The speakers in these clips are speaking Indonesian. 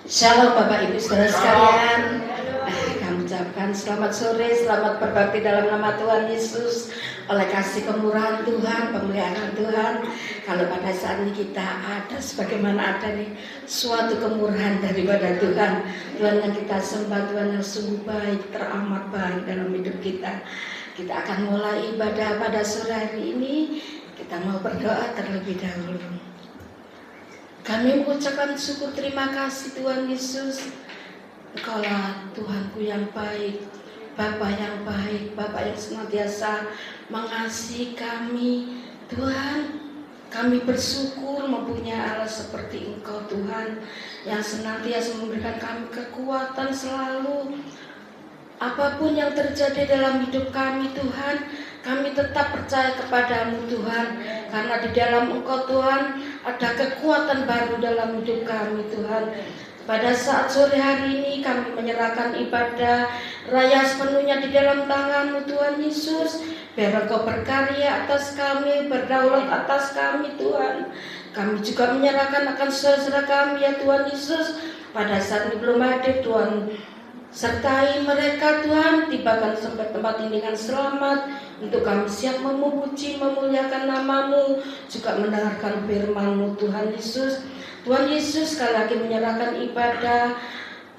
Shalom Bapak Ibu Saudara sekalian. Kami ucapkan selamat sore, selamat berbakti dalam nama Tuhan Yesus. Oleh kasih kemurahan Tuhan, pemeliharaan Tuhan, kalau pada saat ini kita ada sebagaimana ada nih suatu kemurahan daripada Tuhan. Tuhan yang kita sembah, Tuhan yang sungguh baik, teramat baik dalam hidup kita. Kita akan mulai ibadah pada sore hari ini. Kita mau berdoa terlebih dahulu. Kami mengucapkan syukur terima kasih Tuhan Yesus. Engkaulah Tuhanku yang baik, Bapa yang baik, Bapa yang senantiasa mengasihi kami. Tuhan, kami bersyukur mempunyai Allah seperti Engkau Tuhan, yang senantiasa memberikan kami kekuatan selalu. Apapun yang terjadi dalam hidup kami Tuhan, kami tetap percaya kepadamu Tuhan, karena di dalam Engkau Tuhan ada kekuatan baru dalam hidup kami Tuhan. Pada saat sore hari ini kami menyerahkan ibadah raya sepenuhnya di dalam tangan-Mu Tuhan Yesus. Biar Engkau berkarya atas kami, berdaulat atas kami Tuhan. Kami juga menyerahkan akan saudara kami ya Tuhan Yesus. Pada saat ini belum hadir Tuhan, sertai mereka Tuhan, tibakan sampai tempat ini dengan selamat, untuk kami siap memuji, memuliakan nama-Mu, juga mendengarkan firman-Mu Tuhan Yesus. Tuhan Yesus, sekali lagi menyerahkan ibadah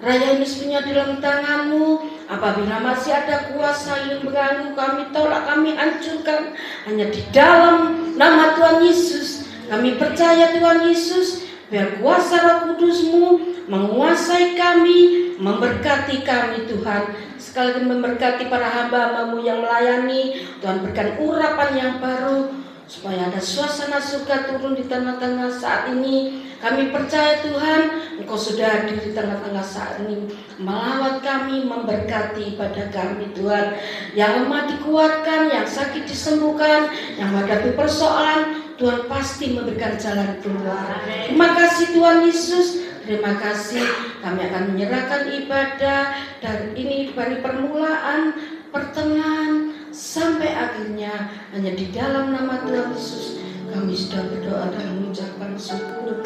raya ini semuanya dalam tangan-Mu. Apabila masih ada kuasa yang mengganggu, kami tolak, kami hancurkan, hanya di dalam nama Tuhan Yesus. Kami percaya Tuhan Yesus, biar kuasa Roh Kudus-Mu menguasai kami, memberkati kami Tuhan. Sekali lagi memberkati para hamba-Mu yang melayani. Tuhan berikan urapan yang baru, supaya ada suasana surga turun di tengah-tengah saat ini. Kami percaya Tuhan, Engkau sudah hadir di tengah-tengah saat ini, melawat kami, memberkati pada kami Tuhan. Yang lemah dikuatkan, yang sakit disembuhkan, yang menghadapi persoalan, Tuhan pasti memberikan jalan keluar. Terima kasih Tuhan Yesus. Terima kasih, kami akan menyerahkan ibadah dan ini dari permulaan, pertengahan, sampai akhirnya hanya di dalam nama Tuhan Yesus. Kami sudah berdoa dan mengucapkan syukur.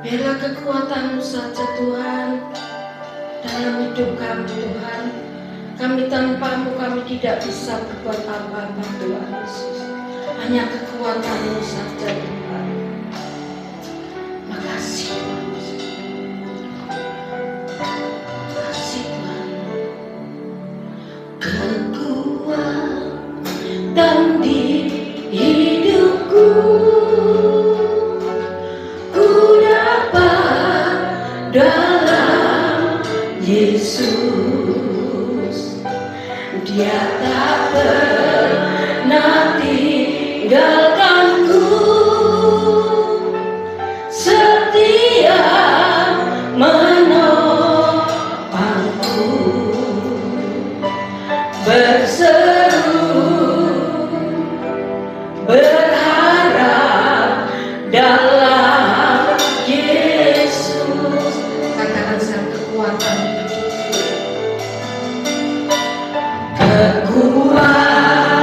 Biarlah kekuatan-Mu saja Tuhan dalam hidup kami Tuhan. Kami tanpa-Mu kami tidak bisa berbuat apa-apa Tuhan Yesus. Hanya kekuatan-Mu saja Tuhan. Makasih Tuhan. Kekuatan di hidupku, ku dapat dalam Yesus. Dia tak pernah tinggalkanku, setia menopangku, berseru berharap dalam Yesus. Katakan sang kekuatan, kekuatan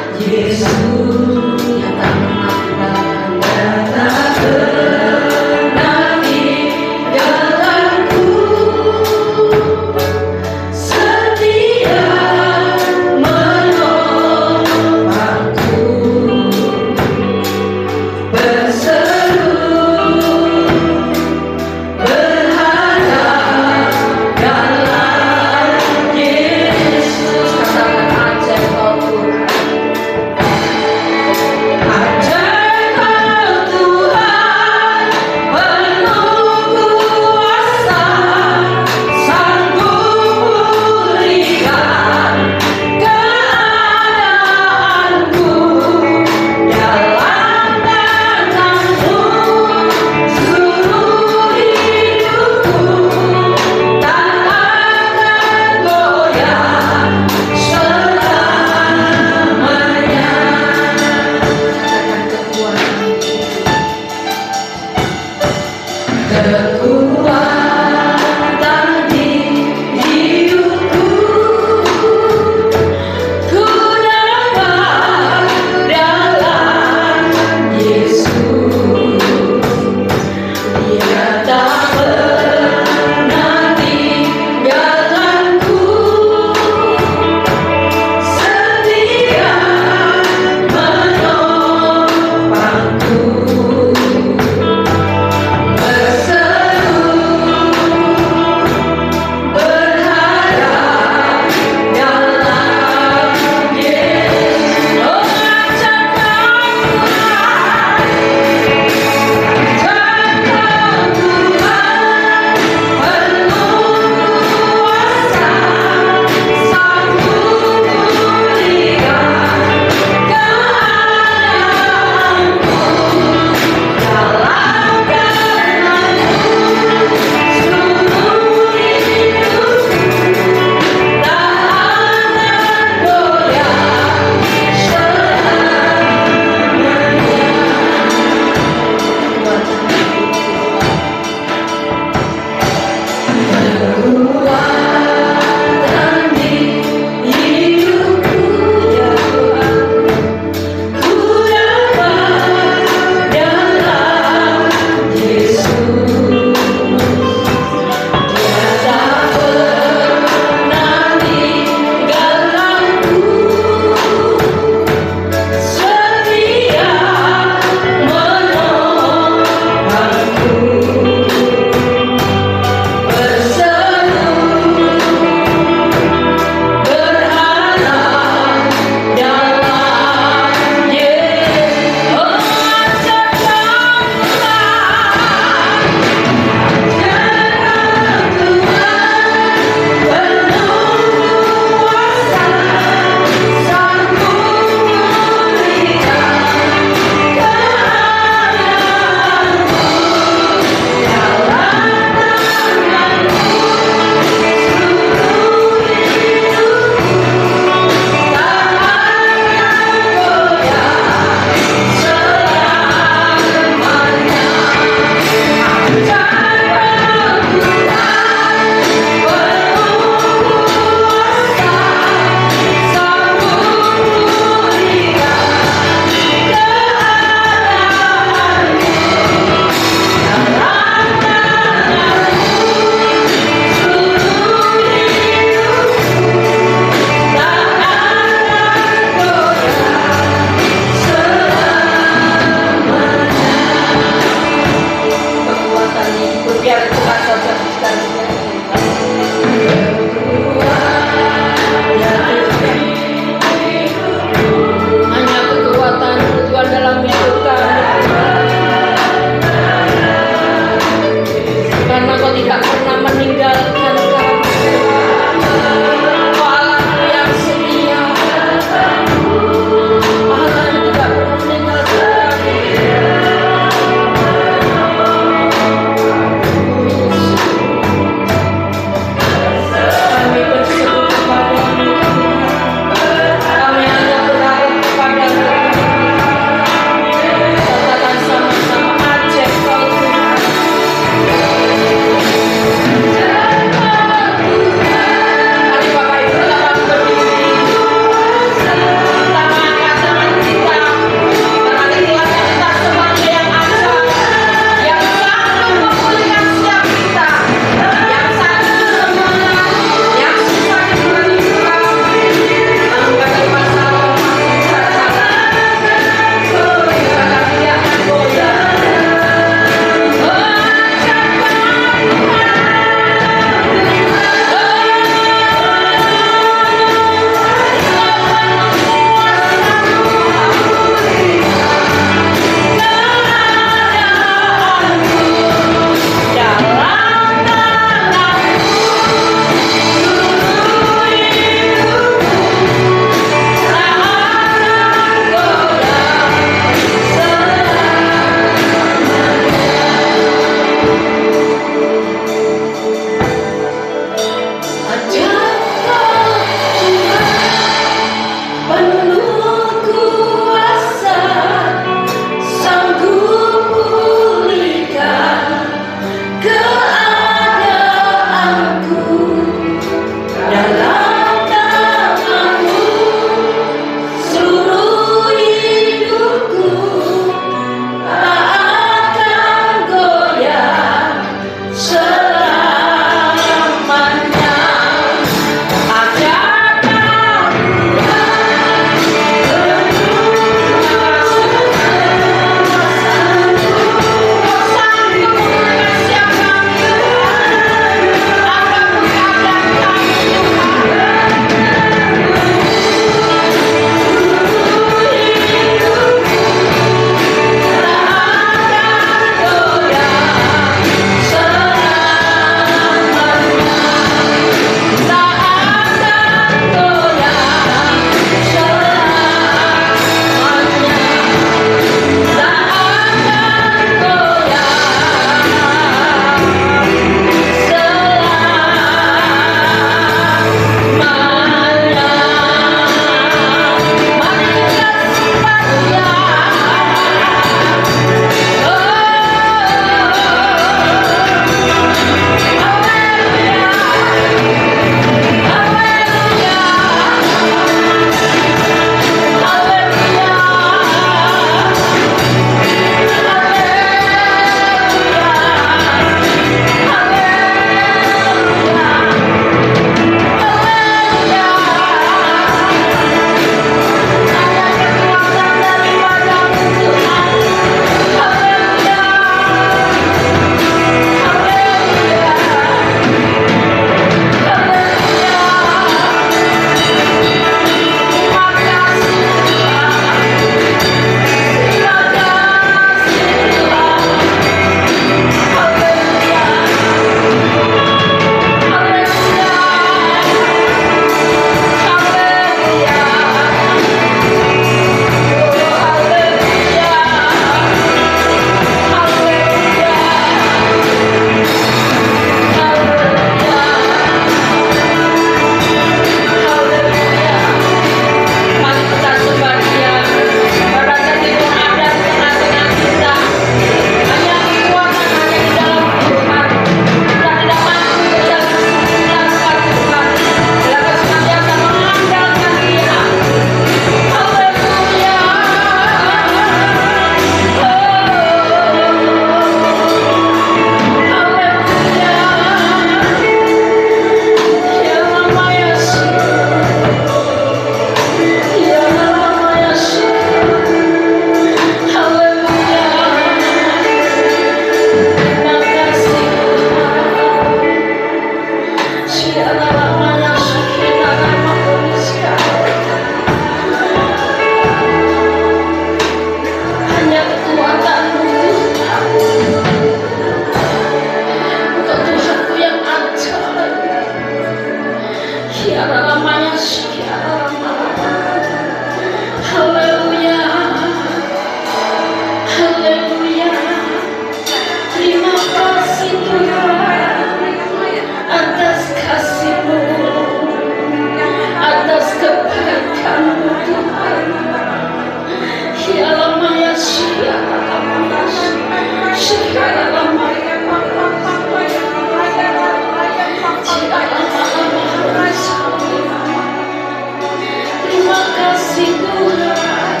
kasih Tuhan.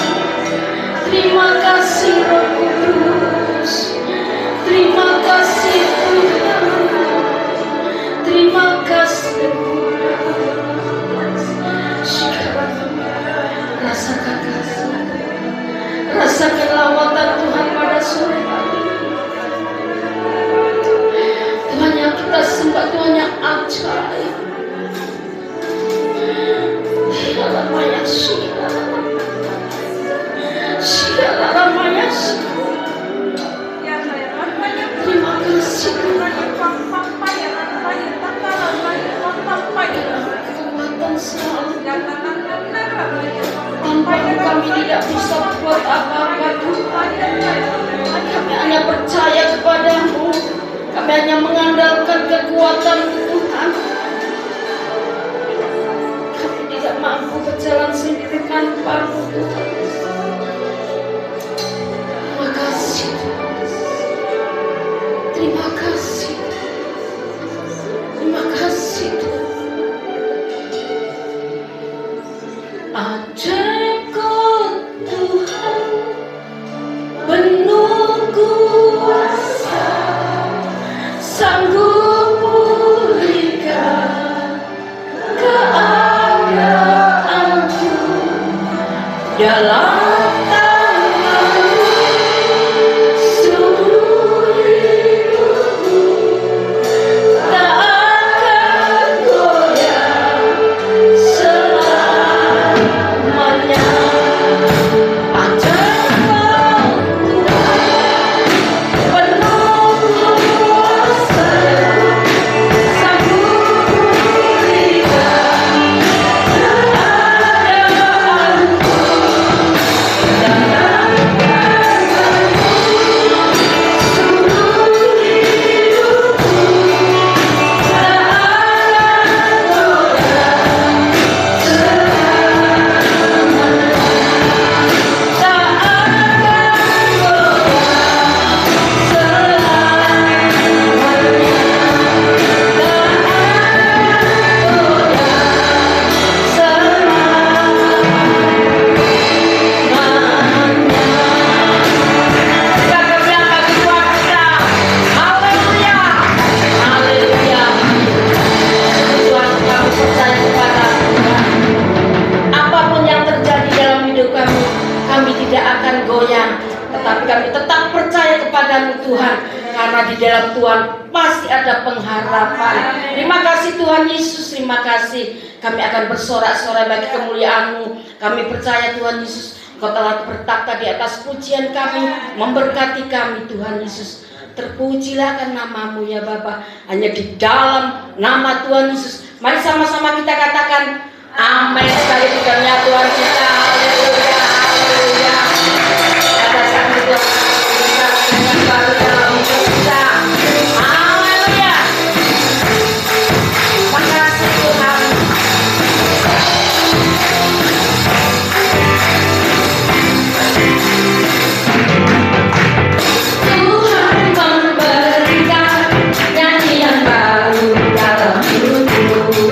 Terima kasih Roh Kudus. Terima kasih Tuhan. Terima kasih. Rasakan kasih. Rasakan lawatan Tuhan pada sore hari. Tuhan yang kita sembah, Tuhan yang ajaib. Ramaya Shila, Shila Ramaya Shila. Terima kasih Tuhan. Kekuatan selalu. Tanpa kami tidak bisa buat apa-apa Tuhan. Kami hanya percaya kepadamu. Kami hanya mengandalkan kekuatan Tuhan. Tidak mampu berjalan sendiri tanpa-Mu Tuhan. Terima kasih. Terima kasih. Terima kasih Tuhan. Ajaib Tuhan, penuh kuasa, sanggup pulihkan keadaanku dalam tangan-Mu. Seluruh hidupku tak akan goyah selamanya. Ajaib Tuhan, penuh kuasa, sanggup pulihkan keadaanku dalam tangan-Mu. Seluruh hidupku tak akan goyah apapun yang terjadi dalam hidup kami, kami tidak akan goyang, tetapi kami tetap percaya kepadamu Tuhan, karena di dalam Tuhan pasti ada pengharapan. Terima kasih Tuhan Yesus, terima kasih. Kami akan bersorak-sorai bagi kemuliaan-Mu. Kami percaya Tuhan Yesus, Engkau telah bertakhta di atas pujian kami, memberkati kami Tuhan Yesus. Terpujilah kan nama-Mu ya Bapa. Hanya di dalam nama Tuhan Yesus, mari sama-sama kita katakan amin sekali bukannya Tuhan kita. Haleluya, haleluya. Pada saat itu kita dengan baru dalam hidup kita. Haleluya. Makasih Tuhan. Tuhan memberikan nyanyian baru dalam hidupku,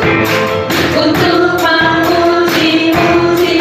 untuk memuji-muji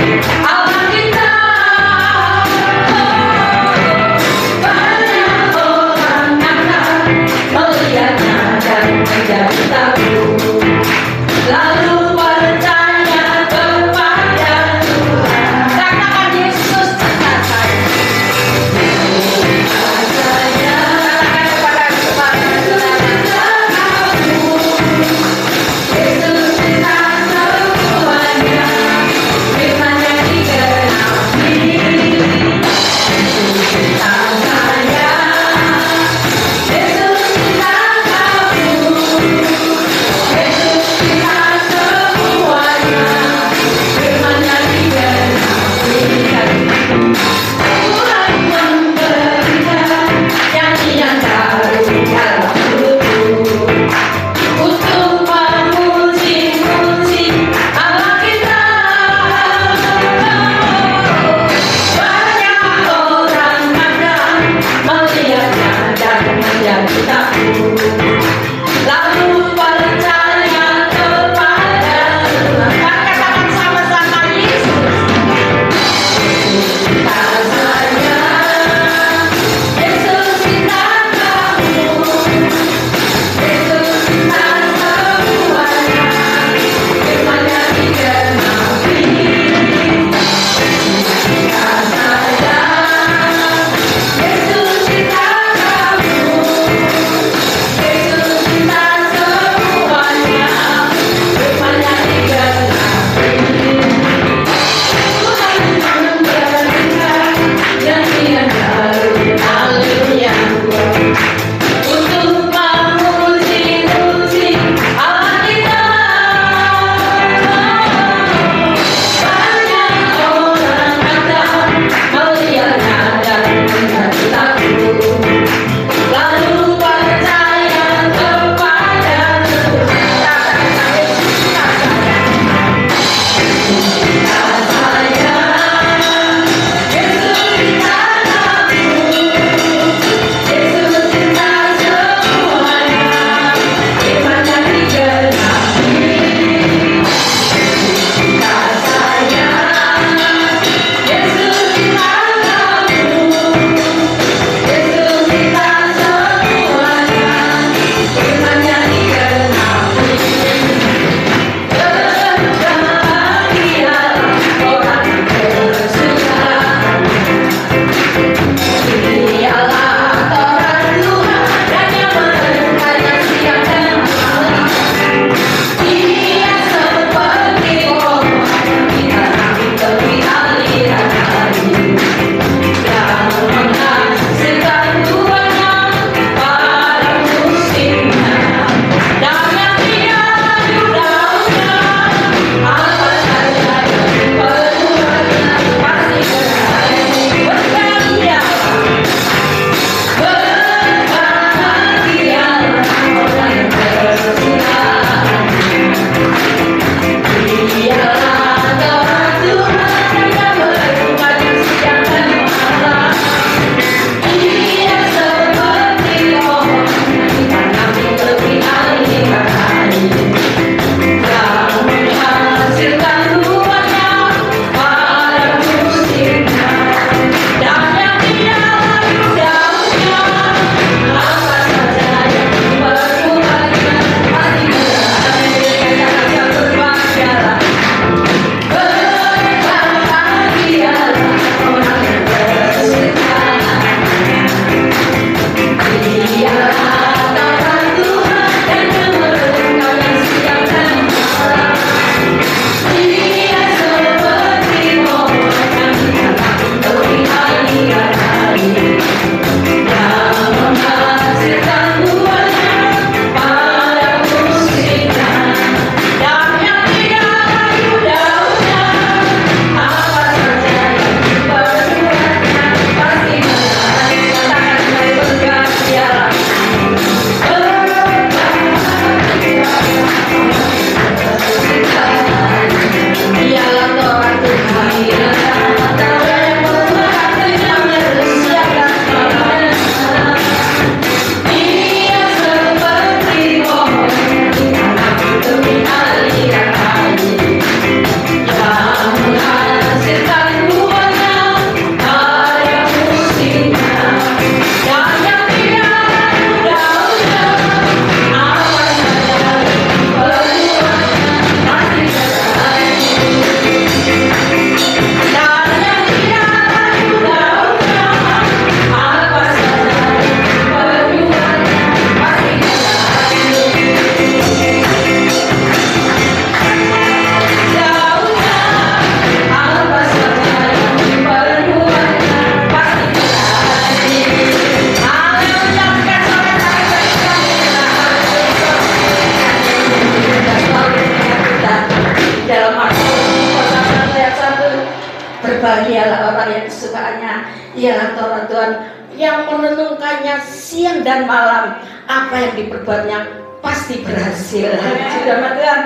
Berbahagialah orang yang kesukaannya ialah Taurat Tuhan, yang merenungkannya siang dan malam. Apa yang diperbuatnya pasti berhasil. Sudah Tuhan,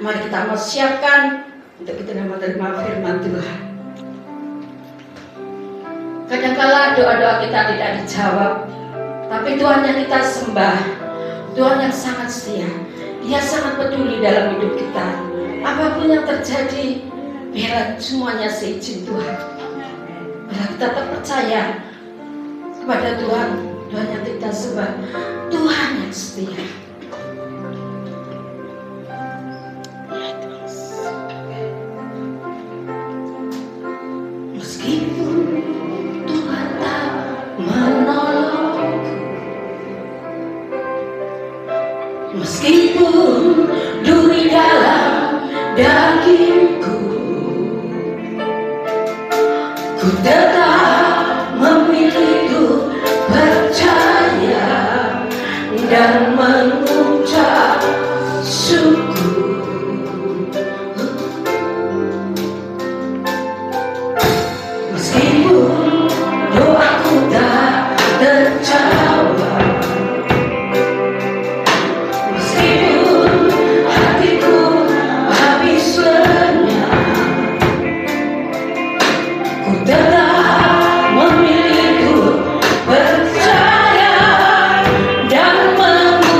mari kita mau siapkan untuk kita menerima firman Tuhan. Kadangkala doa-doa kita tidak dijawab, tapi Tuhan yang kita sembah, Tuhan yang sangat setia. Dia sangat peduli dalam hidup kita. Apapun yang terjadi, biarlah semuanya seizin Tuhan. Biarlah kita tetap percaya kepada Tuhan, Tuhan yang kita sembah, Tuhan yang setia. Meskipun Tuhan tak menolongku, meskipun duri dalam dagingku, ku tetap memilih percaya dan mengucap syukur. Meskipun doaku tak terjawab, meskipun hatiku habis lenyap, ku tetap memilih percaya dan mengucap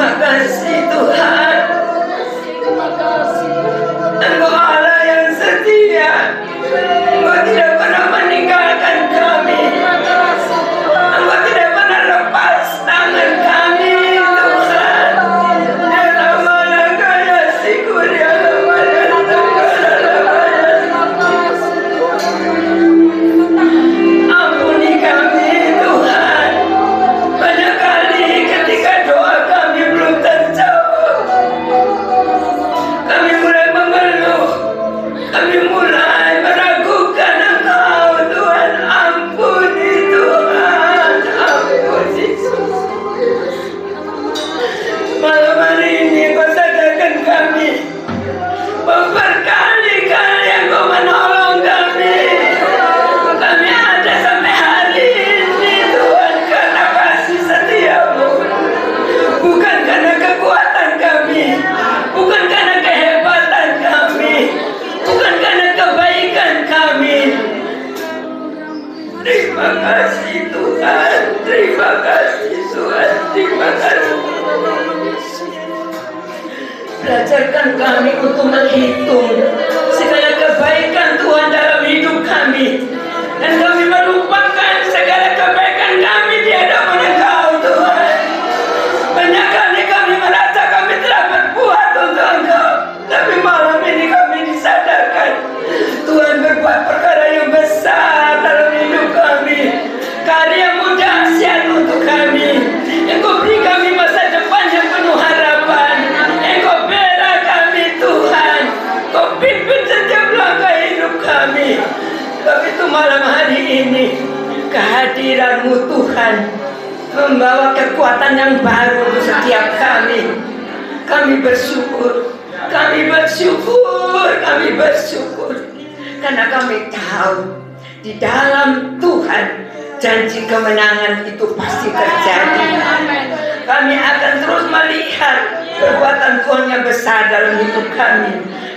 Terima kasih Tuhan. Engkau Allah yang setia. Engkau tidak pernah meninggalkan kami. Engkau tidak pernah lepas tangan kami Tuhan. Ampuni kami Tuhan. Banyak kali ketika doa kami belum terjawab, kami mulai mengeluh, kami mulai meragukan Engkau Tuhan. Ampuni Tuhan, ampuni. Malam hari ini Engkau sadarkan kami bahwa berkali-kali Engkau menolong kami. Kami ada sampai hari ini Tuhan karena kasih setiamu, bukan karena kekuatan kami, bukan karena kehebatan kami, bukan karena kebaikan kami. Terima kasih Tuhan, terima kasih Tuhan, terima kasih. Belajarkan kami untuk menghitung segala kebaikan Tuhan dalam hidup kami, dan kami melupakan segala kebaikan kami di hadapan Engkau Tuhan. Banyak kali kami merasa kami telah berbuat untuk Engkau, tapi malam ini kami disadarkan Tuhan berbuat perkara yang besar dalam hidup kami. Karya-Mu dahsyat untuk kami. Engkau beri kami masa depan yang penuh harapan. Engkau bela kami Tuhan. Engkau pimpin setiap langkah hidup kami. Tapi itu malam hari ini kehadiran-Mu Tuhan membawa kekuatan yang baru untuk setiap kami. Kami bersyukur, kami bersyukur, kami bersyukur, karena kami tahu di dalam Tuhan janji kemenangan itu pasti terjadi. Kami akan terus melihat perbuatan Tuhan yang besar dalam hidup kami.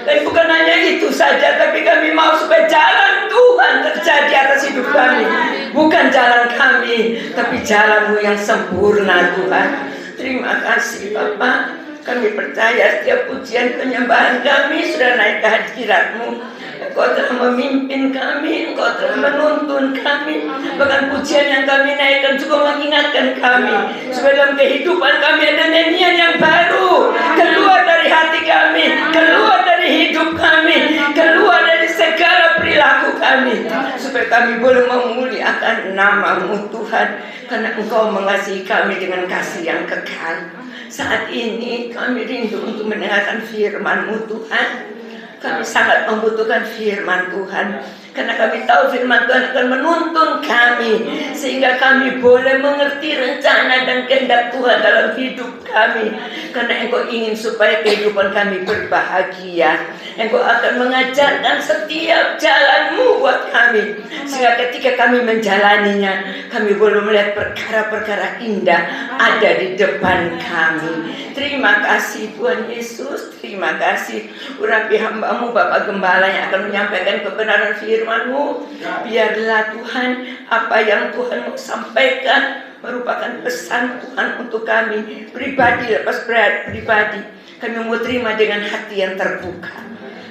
Dan bukan hanya itu saja, tapi kami mau supaya jalan Tuhan terjadi atas hidup kami. Bukan jalan kami, tapi jalan-Mu yang sempurna Tuhan. Terima kasih Bapa. Kami percaya setiap pujian penyembahan kami sudah naik ke hadirat-Mu. Engkau telah memimpin kami, Engkau telah menuntun kami. Bahkan pujian yang kami naikkan juga mengingatkan kami supaya dalam kehidupan kami ada nyanyian yang baru keluar dari hati kami, keluar dari hidup kami, keluar dari segala perilaku kami, supaya kami boleh memuliakan nama-Mu Tuhan, karena Engkau mengasihi kami dengan kasih yang kekal. Saat ini kami rindu untuk mendengarkan firman-Mu Tuhan. Kami sangat membutuhkan firman Tuhan, karena kami tahu firman Tuhan akan menuntun kami, sehingga kami boleh mengerti rencana dan kehendak Tuhan dalam hidup kami. Karena Engkau ingin supaya kehidupan kami berbahagia. Engkau akan mengajarkan setiap jalan-Mu buat kami, sehingga ketika kami menjalaninya, kami boleh melihat perkara-perkara indah ada di depan kami. Terima kasih Tuhan Yesus, terima kasih. Urapi hamba-Mu Bapak Gembala yang akan menyampaikan kebenaran firman-Mu. Biarlah Tuhan apa yang Tuhan mau sampaikan merupakan pesan Tuhan untuk kami pribadi lepas pribadi. Kami mau terima dengan hati yang terbuka,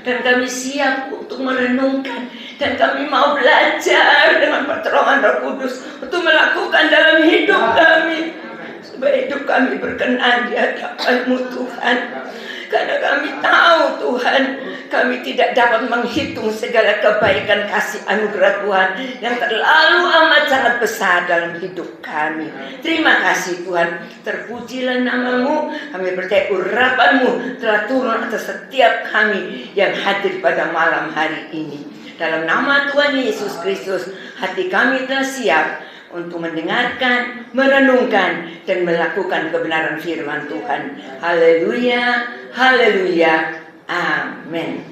dan kami siap untuk merenungkan, dan kami mau belajar dengan pertolongan Roh Kudus untuk melakukan dalam hidup kami, supaya hidup kami berkenan di hadapan-Mu Tuhan. Karena kami tahu Tuhan, kami tidak dapat menghitung segala kebaikan kasih anugerah Tuhan yang terlalu amat sangat besar dalam hidup kami. Terima kasih Tuhan, terpujilah nama-Mu. Kami percaya urapan-Mu telah turun atas setiap kami yang hadir pada malam hari ini. Dalam nama Tuhan Yesus Kristus, hati kami telah siap untuk mendengarkan, merenungkan, dan melakukan kebenaran firman Tuhan. Haleluya, haleluya, amin.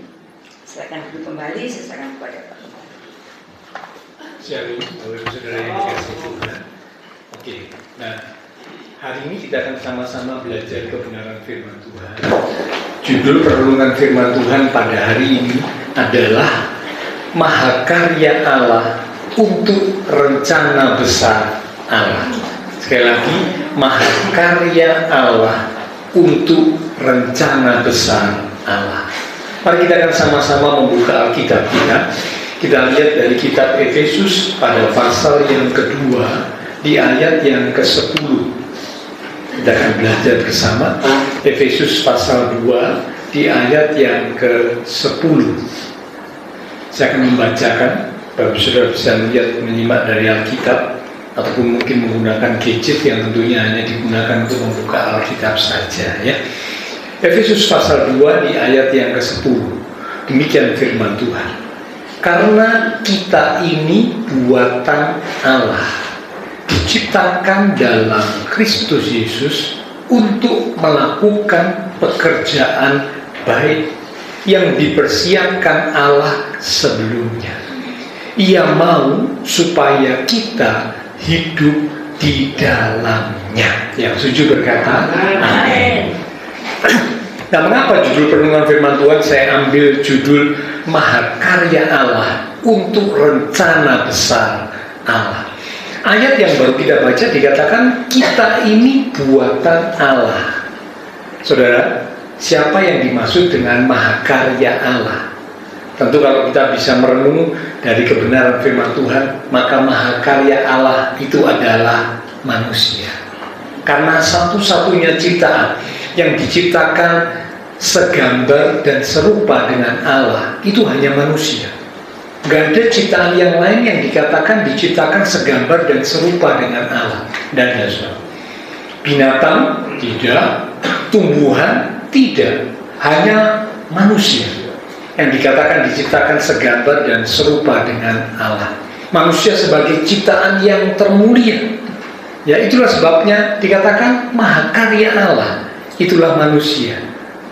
Silakan duduk kembali, silakan kepada Pak. Shalom, Bapak Saudara yang dikasihi Tuhan. Oke, nah hari ini kita akan sama-sama belajar kebenaran firman Tuhan. Judul perenungan firman Tuhan pada hari ini adalah Mahakarya Allah untuk rencana besar Allah. Sekali lagi, Mahakarya Allah untuk rencana besar Allah. Mari kita akan sama-sama membuka Alkitab kita. Kita lihat dari kitab Efesus pada pasal yang kedua di ayat yang ke-10. Kita akan belajar bersama Efesus pasal 2 di ayat yang ke-10. Saya akan membacakan, Bapak Saudara bisa lihat, menyimak dari Alkitab, ataupun mungkin menggunakan gadget yang tentunya hanya digunakan untuk membuka Alkitab saja, ya. Efesus pasal 2 di ayat yang ke-10. Demikian firman Tuhan. Karena kita ini buatan Allah, diciptakan dalam Kristus Yesus untuk melakukan pekerjaan baik yang dipersiapkan Allah sebelumnya. Ia mau supaya kita hidup di dalamnya. Yang setuju berkata amin. Nah, mengapa judul perenungan firman Tuhan saya ambil judul Mahakarya Allah untuk rencana besar Allah? Ayat yang baru kita baca dikatakan kita ini buatan Allah. Saudara, siapa yang dimaksud dengan Mahakarya Allah? Tentu kalau kita bisa merenung dari kebenaran firman Tuhan, maka Mahakarya Allah itu adalah manusia. Karena satu-satunya ciptaan yang diciptakan segambar dan serupa dengan Allah itu hanya manusia. Gak ada ciptaan yang lain yang dikatakan diciptakan segambar dan serupa dengan Allah. Dan ya, binatang tidak, tumbuhan tidak, hanya manusia yang dikatakan diciptakan segambar dan serupa dengan Allah. Manusia sebagai ciptaan yang termulia. Ya, itulah sebabnya dikatakan Mahakarya Allah. Itulah manusia.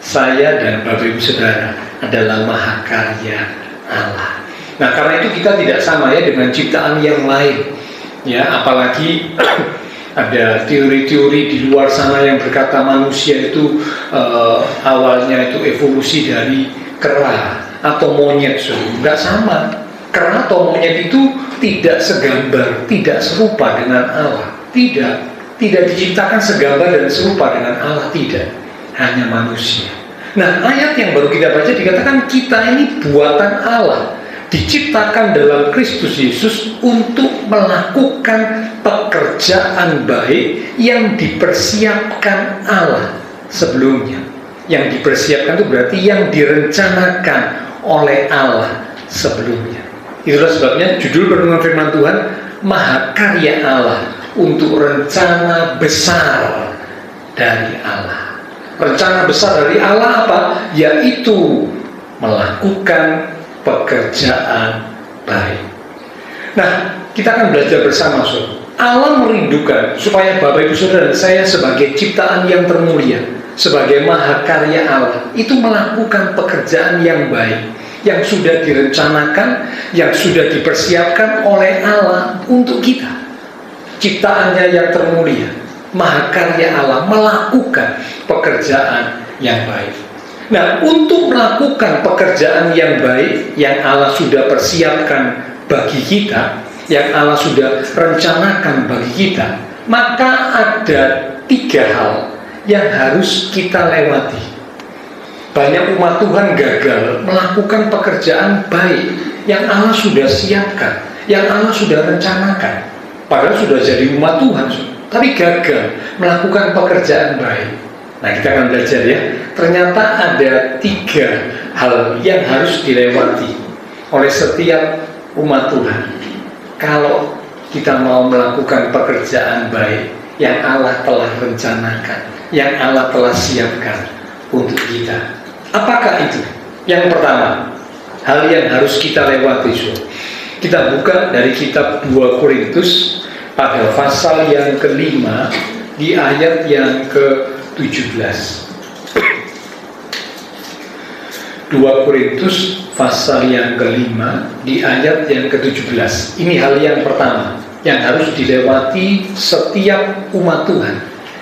Saya dan Bapak Ibu Saudara adalah Mahakarya Allah. Nah, karena itu kita tidak sama ya dengan ciptaan yang lain. Ya, apalagi ada teori-teori di luar sana yang berkata manusia itu awalnya itu evolusi dari kera atau monyet. Enggak sama. Kera atau monyet itu tidak segambar, tidak serupa dengan Allah. Tidak diciptakan segambar dan serupa dengan Allah, tidak. Hanya manusia. Nah, ayat yang baru kita baca dikatakan kita ini buatan Allah, diciptakan dalam Kristus Yesus untuk melakukan pekerjaan baik yang dipersiapkan Allah sebelumnya. Yang dipersiapkan itu berarti yang direncanakan oleh Allah sebelumnya. Itulah sebabnya judul perenungan firman Tuhan Mahakarya Allah untuk rencana besar dari Allah. Rencana besar dari Allah apa? Yaitu melakukan pekerjaan baik. Nah, kita akan belajar bersama, saudara. Allah merindukan supaya Bapak Ibu Saudara dan saya sebagai ciptaan yang termulia, sebagai Mahakarya Allah, itu melakukan pekerjaan yang baik, yang sudah direncanakan, yang sudah dipersiapkan oleh Allah untuk kita. Ciptaannya yang termulia, Mahakarya Allah, melakukan pekerjaan yang baik. Nah, untuk melakukan pekerjaan yang baik yang Allah sudah persiapkan bagi kita, yang Allah sudah rencanakan bagi kita, maka ada 3 hal yang harus kita lewati. Banyak umat Tuhan gagal melakukan pekerjaan baik yang Allah sudah siapkan, yang Allah sudah rencanakan. Padahal sudah jadi umat Tuhan, tapi gagal melakukan pekerjaan baik. Nah, kita akan belajar ya. Ternyata ada 3 hal yang harus dilewati oleh setiap umat Tuhan kalau kita mau melakukan pekerjaan baik yang Allah telah rencanakan, yang Allah telah siapkan untuk kita. Apakah itu? Yang pertama, hal yang harus kita lewati. Kita buka dari kitab 2 Korintus pada pasal yang ke-5 di ayat yang ke-17. 2 Korintus pasal yang ke-5 di ayat yang ke-17. Ini hal yang pertama yang harus dilewati setiap umat Tuhan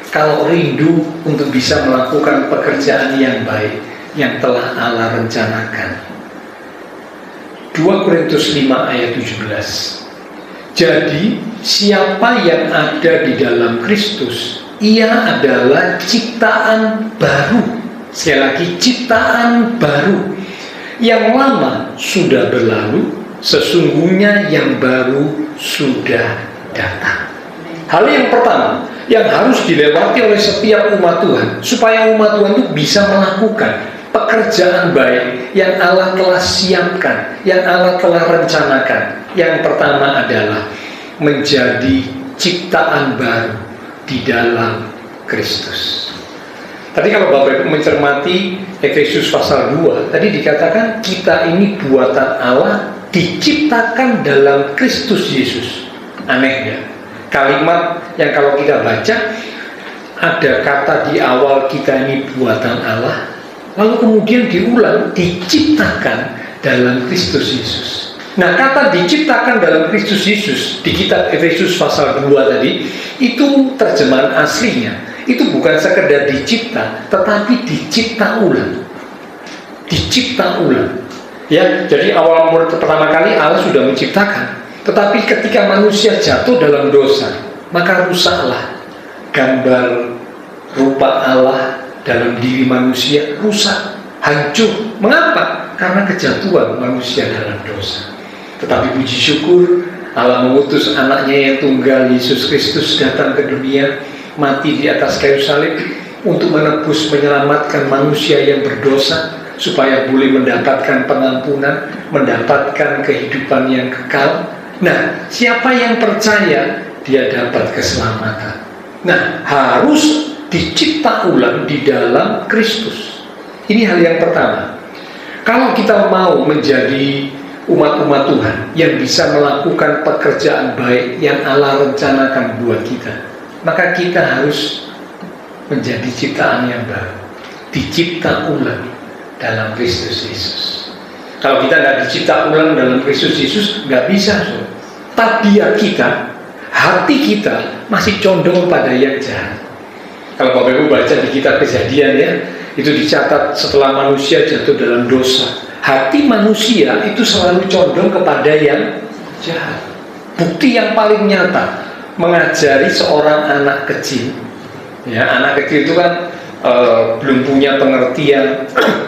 kalau rindu untuk bisa melakukan pekerjaan yang baik yang telah Allah rencanakan. 2 Korintus 5 ayat 17. Jadi siapa yang ada di dalam Kristus ia adalah ciptaan baru. Sekali lagi, ciptaan baru. Yang lama sudah berlalu, sesungguhnya yang baru sudah datang. Hal yang pertama yang harus dilewati oleh setiap umat Tuhan, supaya umat Tuhan itu bisa melakukan pekerjaan baik yang Allah telah siapkan, yang Allah telah rencanakan. Yang pertama adalah menjadi ciptaan baru di dalam Kristus. Tadi kalau Bapak Ibu mencermati Efesus pasal 2, tadi dikatakan kita ini buatan Allah, diciptakan dalam Kristus Yesus. Aneh ya, kalimat yang kalau kita baca ada kata di awal kita ini buatan Allah, lalu kemudian diulang diciptakan dalam Kristus Yesus. Nah, kata diciptakan dalam Kristus Yesus di kitab Efesus pasal 2 tadi, itu terjemahan aslinya itu bukan sekedar dicipta, tetapi dicipta ulang. Dicipta ulang. Ya, jadi awal pertama kali Allah sudah menciptakan, tetapi ketika manusia jatuh dalam dosa, maka rusaklah gambar rupa Allah dalam diri manusia, rusak, hancur. Mengapa? Karena kejatuhan manusia dalam dosa. Tetapi puji syukur, Allah mengutus anaknya yang tunggal, Yesus Kristus, datang ke dunia, mati di atas kayu salib untuk menebus, menyelamatkan manusia yang berdosa, supaya boleh mendapatkan pengampunan, mendapatkan kehidupan yang kekal. Nah, siapa yang percaya, dia dapat keselamatan. Nah, harus dicipta ulang di dalam Kristus. Ini hal yang pertama. Kalau kita mau menjadi umat-umat Tuhan yang bisa melakukan pekerjaan baik yang Allah rencanakan buat kita, maka kita harus menjadi ciptaan yang baru, dicipta ulang dalam Kristus Yesus. Kalau kita nggak dicipta ulang dalam Kristus Yesus, nggak bisa. Tabiat kita, hati kita masih condong pada yang jahat. Kalau Bapak Ibu baca di kitab Kejadian ya, itu dicatat setelah manusia jatuh dalam dosa, hati manusia itu selalu condong kepada yang jahat. Bukti yang paling nyata, mengajari seorang anak kecil, ya, anak kecil itu kan belum punya pengertian,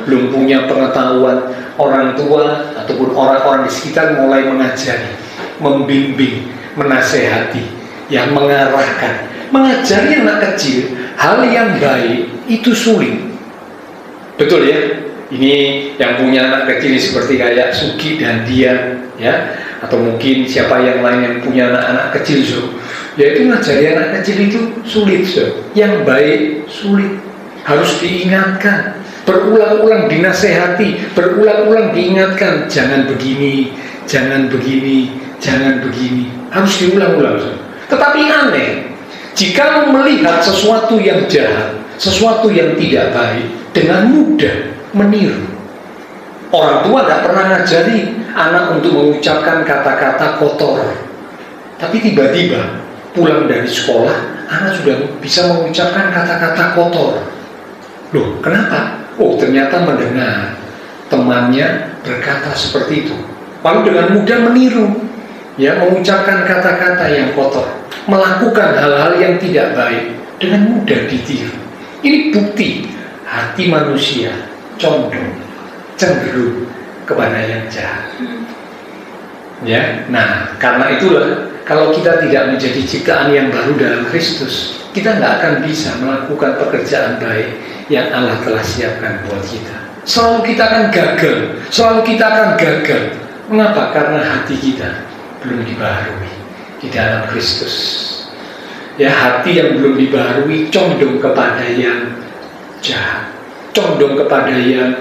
belum punya pengetahuan. Orang tua ataupun orang-orang di sekitar mulai mengajari, membimbing, menasehati, yang mengarahkan, mengajari anak kecil hal yang baik itu sulit. Betul ya? Ini yang punya anak kecil seperti kayak Sugi dan Dian, ya, atau mungkin siapa yang lain yang punya anak-anak kecil, so, yaitu ngajari anak kecil itu sulit, so. Yang baik sulit, harus diingatkan, berulang-ulang dinasehati, berulang-ulang diingatkan, jangan begini, jangan begini, jangan begini, harus diulang-ulang, so. Tetapi aneh, jika melihat sesuatu yang jahat, sesuatu yang tidak baik, dengan mudah meniru. Orang tua tidak pernah ngajari anak untuk mengucapkan kata-kata kotor, tapi tiba-tiba pulang dari sekolah, anak sudah bisa mengucapkan kata-kata kotor. Loh, kenapa? Oh, ternyata mendengar temannya berkata seperti itu, lalu dengan mudah meniru, ya, mengucapkan kata-kata yang kotor, melakukan hal-hal yang tidak baik, dengan mudah ditiru. Ini bukti hati manusia condong, cenderung kepada yang jahat. Ya, nah karena itulah kalau kita tidak menjadi ciptaan yang baru dalam Kristus, kita nggak akan bisa melakukan pekerjaan baik yang Allah telah siapkan buat kita. Selalu kita akan gagal, selalu kita akan gagal. Mengapa? Karena hati kita belum dibaharui di dalam Kristus. Ya, hati yang belum dibaharui condong kepada yang jahat, condong kepada yang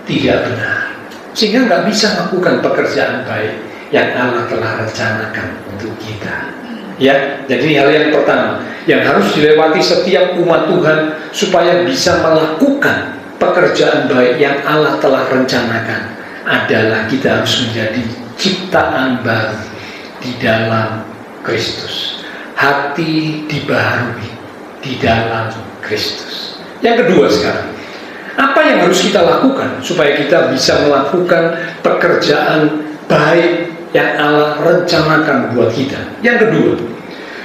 tidak benar, sehingga nggak bisa melakukan pekerjaan baik yang Allah telah rencanakan untuk kita. Ya, jadi hal yang pertama yang harus dilewati setiap umat Tuhan supaya bisa melakukan pekerjaan baik yang Allah telah rencanakan adalah kita harus menjadi ciptaan baru di dalam Kristus. Hati dibaharui di dalam Kristus. Yang kedua sekarang, apa yang harus kita lakukan supaya kita bisa melakukan pekerjaan baik yang Allah rencanakan buat kita? Yang kedua,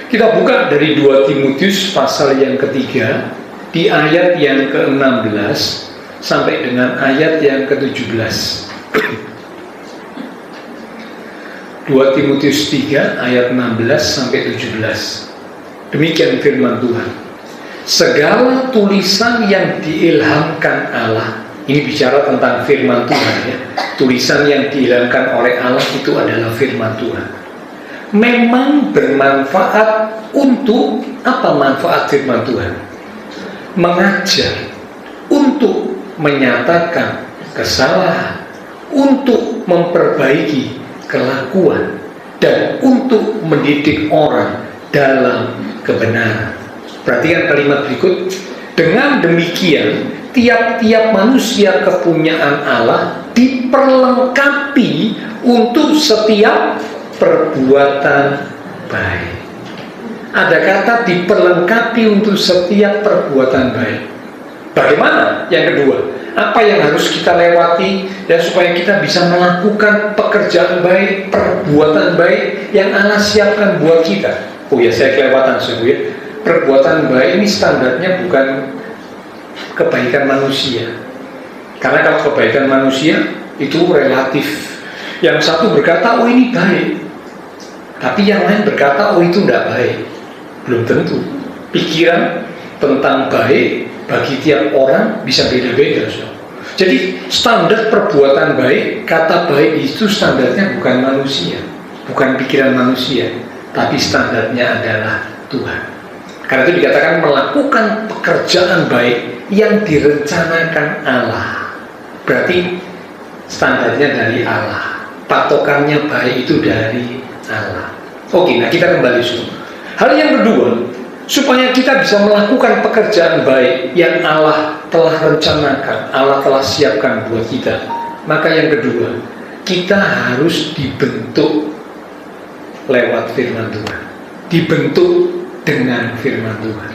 Kita buka dari 2 Timotius pasal yang ketiga, di ayat yang ke-16 sampai dengan ayat yang ke-17. 2 Timotius 3 ayat 16 sampai 17. Demikian firman Tuhan. Segala tulisan yang diilhamkan Allah, ini bicara tentang firman Tuhan ya. Tulisan yang diilhamkan oleh Allah itu adalah firman Tuhan. Memang bermanfaat untuk apa manfaat firman Tuhan? Mengajar, untuk menyatakan kesalahan, untuk memperbaiki kelakuan, dan untuk mendidik orang dalam kebenaran. Perhatikan kalimat berikut. Dengan demikian, tiap-tiap manusia kepunyaan Allah diperlengkapi untuk setiap perbuatan baik. Ada kata diperlengkapi untuk setiap perbuatan baik. Bagaimana? Yang kedua, apa yang harus kita lewati dan supaya kita bisa melakukan pekerjaan baik, perbuatan baik yang Allah siapkan buat kita. Oh ya, saya kelewatan ya. Perbuatan baik ini standarnya bukan kebaikan manusia. Karena kalau kebaikan manusia itu relatif. Yang satu berkata, oh ini baik, tapi yang lain berkata, oh itu tidak baik. Belum tentu. Pikiran tentang baik bagi tiap orang bisa beda-beda. Jadi standar perbuatan baik, kata baik itu standarnya bukan manusia, bukan pikiran manusia, tapi standarnya adalah Tuhan. Karena itu dikatakan melakukan pekerjaan baik yang direncanakan Allah. Berarti standarnya dari Allah, patokannya baik itu dari Allah. Oke, nah kita kembali semua. Hal yang kedua, supaya kita bisa melakukan pekerjaan baik yang Allah telah rencanakan, Allah telah siapkan buat kita, maka yang kedua, kita harus dibentuk lewat firman Tuhan, dibentuk dengan firman Tuhan.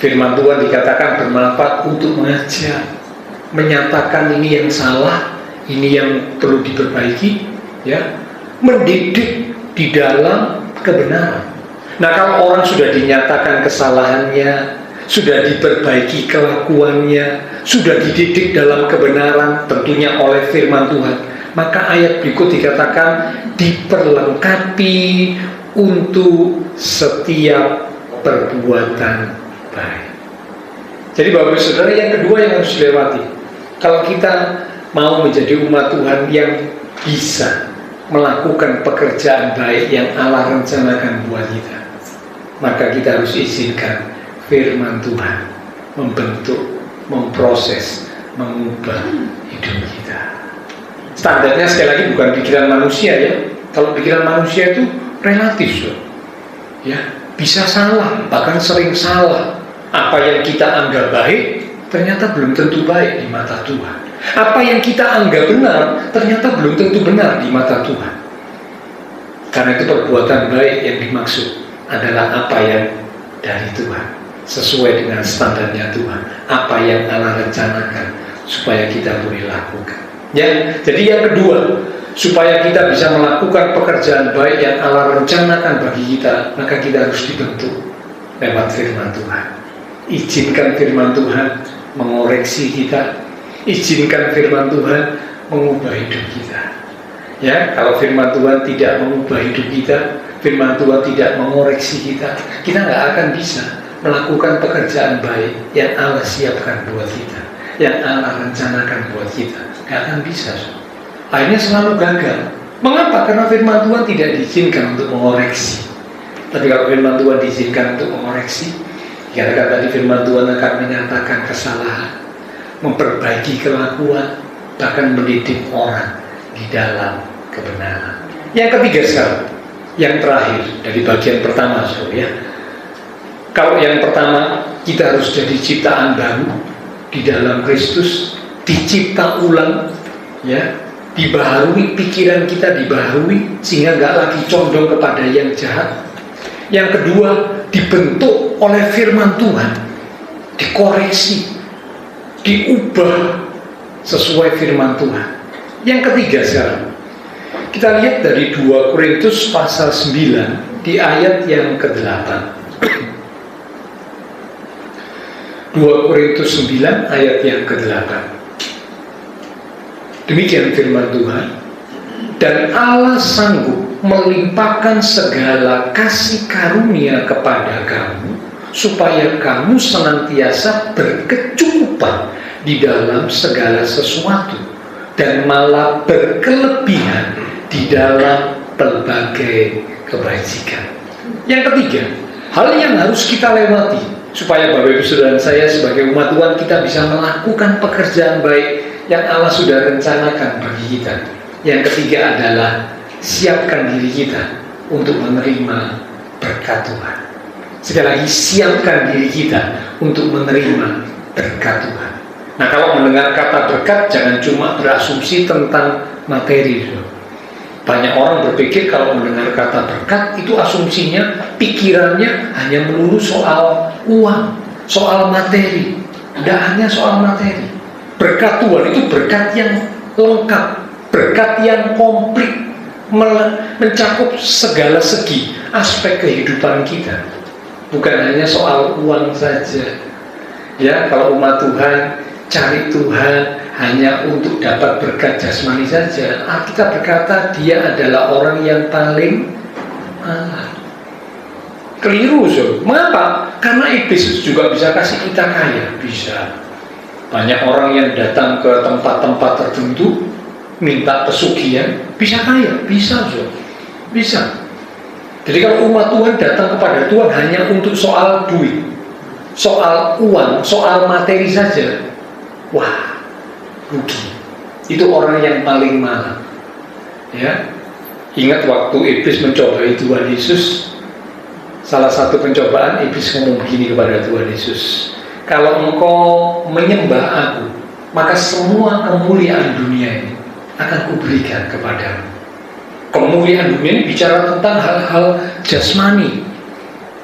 Firman Tuhan dikatakan bermanfaat untuk mengajar, menyatakan ini yang salah, ini yang perlu diperbaiki, ya, mendidik di dalam kebenaran. Nah, kalau orang sudah dinyatakan kesalahannya, sudah diperbaiki kelakuannya, sudah dididik dalam kebenaran tentunya oleh firman Tuhan, maka ayat berikut dikatakan diperlengkapi untuk setiap perbuatan baik. Jadi Bapak Ibu Saudara, yang kedua yang harus dilewati, kalau kita mau menjadi umat Tuhan yang bisa melakukan pekerjaan baik yang Allah rencanakan buat kita, maka kita harus izinkan firman Tuhan membentuk, memproses, mengubah hidup kita. Standarnya sekali lagi bukan pikiran manusia ya. Kalau pikiran manusia itu relatif ya, bisa salah, bahkan sering salah. Apa yang kita anggap baik ternyata belum tentu baik di mata Tuhan. Apa yang kita anggap benar ternyata belum tentu benar di mata Tuhan. Karena itu perbuatan baik yang dimaksud adalah apa yang dari Tuhan, sesuai dengan standarnya Tuhan, apa yang Allah rencanakan supaya kita boleh lakukan. Ya, jadi yang kedua, supaya kita bisa melakukan pekerjaan baik yang Allah rencanakan bagi kita, maka kita harus dibentuk lewat firman Tuhan. Izinkan firman Tuhan mengoreksi kita, izinkan firman Tuhan mengubah hidup kita. Ya, kalau firman Tuhan tidak mengubah hidup kita, firman Tuhan tidak mengoreksi kita, kita nggak akan bisa melakukan pekerjaan baik yang Allah siapkan buat kita, yang Allah rencanakan buat kita. Nggak akan bisa. Akhirnya selalu gagal. Mengapa? Karena firman Tuhan tidak diizinkan untuk mengoreksi. Tapi kalau firman Tuhan diizinkan untuk mengoreksi, katakan tadi firman Tuhan akan menyatakan kesalahan, memperbaiki kelakuan, bahkan mendidik orang di dalam kebenaran. Yang ketiga sekarang, yang terakhir dari bagian pertama, ya. Kalau yang pertama, kita harus jadi ciptaan baru di dalam Kristus, dicipta ulang, ya, dibaharui pikiran kita, dibaharui sehingga nggak lagi condong kepada yang jahat. Yang kedua, dibentuk oleh firman Tuhan, dikoreksi, diubah sesuai firman Tuhan. Yang ketiga sekarang, kita lihat dari 2 Korintus pasal 9 di ayat yang ke-8. 2 Korintus 9 ayat yang ke-8. Demikian firman Tuhan. Dan Allah sanggup melimpahkan segala kasih karunia kepada kamu, supaya kamu senantiasa berkecukupan di dalam segala sesuatu, dan malah berkelebihan di dalam berbagai kebajikan. Yang ketiga, hal yang harus kita lewati supaya Bapak Ibu Saudara saya sebagai umat Tuhan kita bisa melakukan pekerjaan baik yang Allah sudah rencanakan bagi kita. Yang ketiga adalah siapkan diri kita untuk menerima berkat Tuhan. Sekali lagi, siapkan diri kita untuk menerima berkat Tuhan. Nah, kalau mendengar kata berkat, jangan cuma berasumsi tentang materi. Banyak orang berpikir kalau mendengar kata berkat itu asumsinya, pikirannya hanya melulu soal uang, soal materi. Tidak hanya soal materi. Berkat Tuhan itu berkat yang lengkap, berkat yang komplit, mencakup segala segi aspek kehidupan kita. Bukan hanya soal uang saja. Ya, kalau umat Tuhan cari Tuhan hanya untuk dapat berkat jasmani saja, Alkitab berkata dia adalah orang yang paling malang. Keliru, so. Mengapa? Karena iblis juga bisa kasih kita kaya, bisa. Banyak orang yang datang ke tempat-tempat tertentu minta pesugihan, bisa kaya, bisa, so. Bisa. Jadi kalau umat Tuhan datang kepada Tuhan hanya untuk soal duit, soal uang, soal materi saja, wah, rugi. Itu orang yang paling malang. Ya, ingat waktu iblis mencobai Tuhan Yesus, salah satu pencobaan iblis ngomong begini kepada Tuhan Yesus, kalau engkau menyembah aku, maka semua kemuliaan dunia ini akan kuberikan kepadamu. Kemuliaan dunia ini bicara tentang hal-hal jasmani,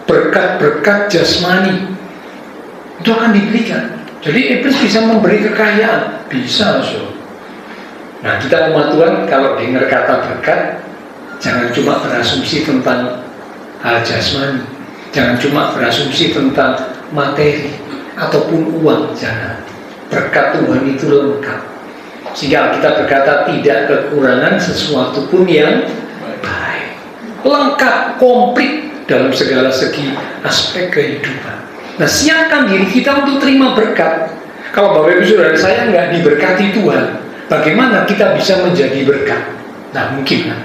berkat-berkat jasmani itu akan diberikan. Jadi iblis bisa memberi kekayaan, bisa, so. Nah, kita umat Tuhan kalau dengar kata berkat, jangan cuma berasumsi tentang hal jasmani, jangan cuma berasumsi tentang materi ataupun uang, jangan. Berkat Tuhan itu lengkap. Sehingga kita berkata tidak kekurangan sesuatu pun yang baik, lengkap, komplit dalam segala segi aspek kehidupan. Nah, siapkan diri kita untuk terima berkat. Kalau Bapak Ibu Saudara saya nggak diberkati Tuhan, bagaimana kita bisa menjadi berkat? Nah, mungkin kan?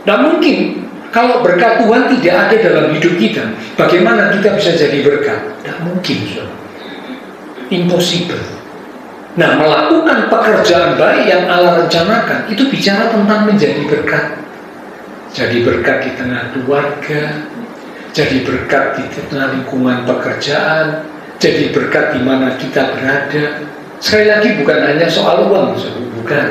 Nah, mungkin kalau berkat Tuhan tidak ada dalam hidup kita, bagaimana kita bisa jadi berkat? Tidak mungkin, so. Impossible. Nah, melakukan pekerjaan baik yang Allah rencanakan itu bicara tentang menjadi berkat. Jadi berkat di tengah keluarga, jadi berkat di tengah lingkungan pekerjaan, jadi berkat di mana kita berada. Sekali lagi, bukan hanya soal uang, bukan.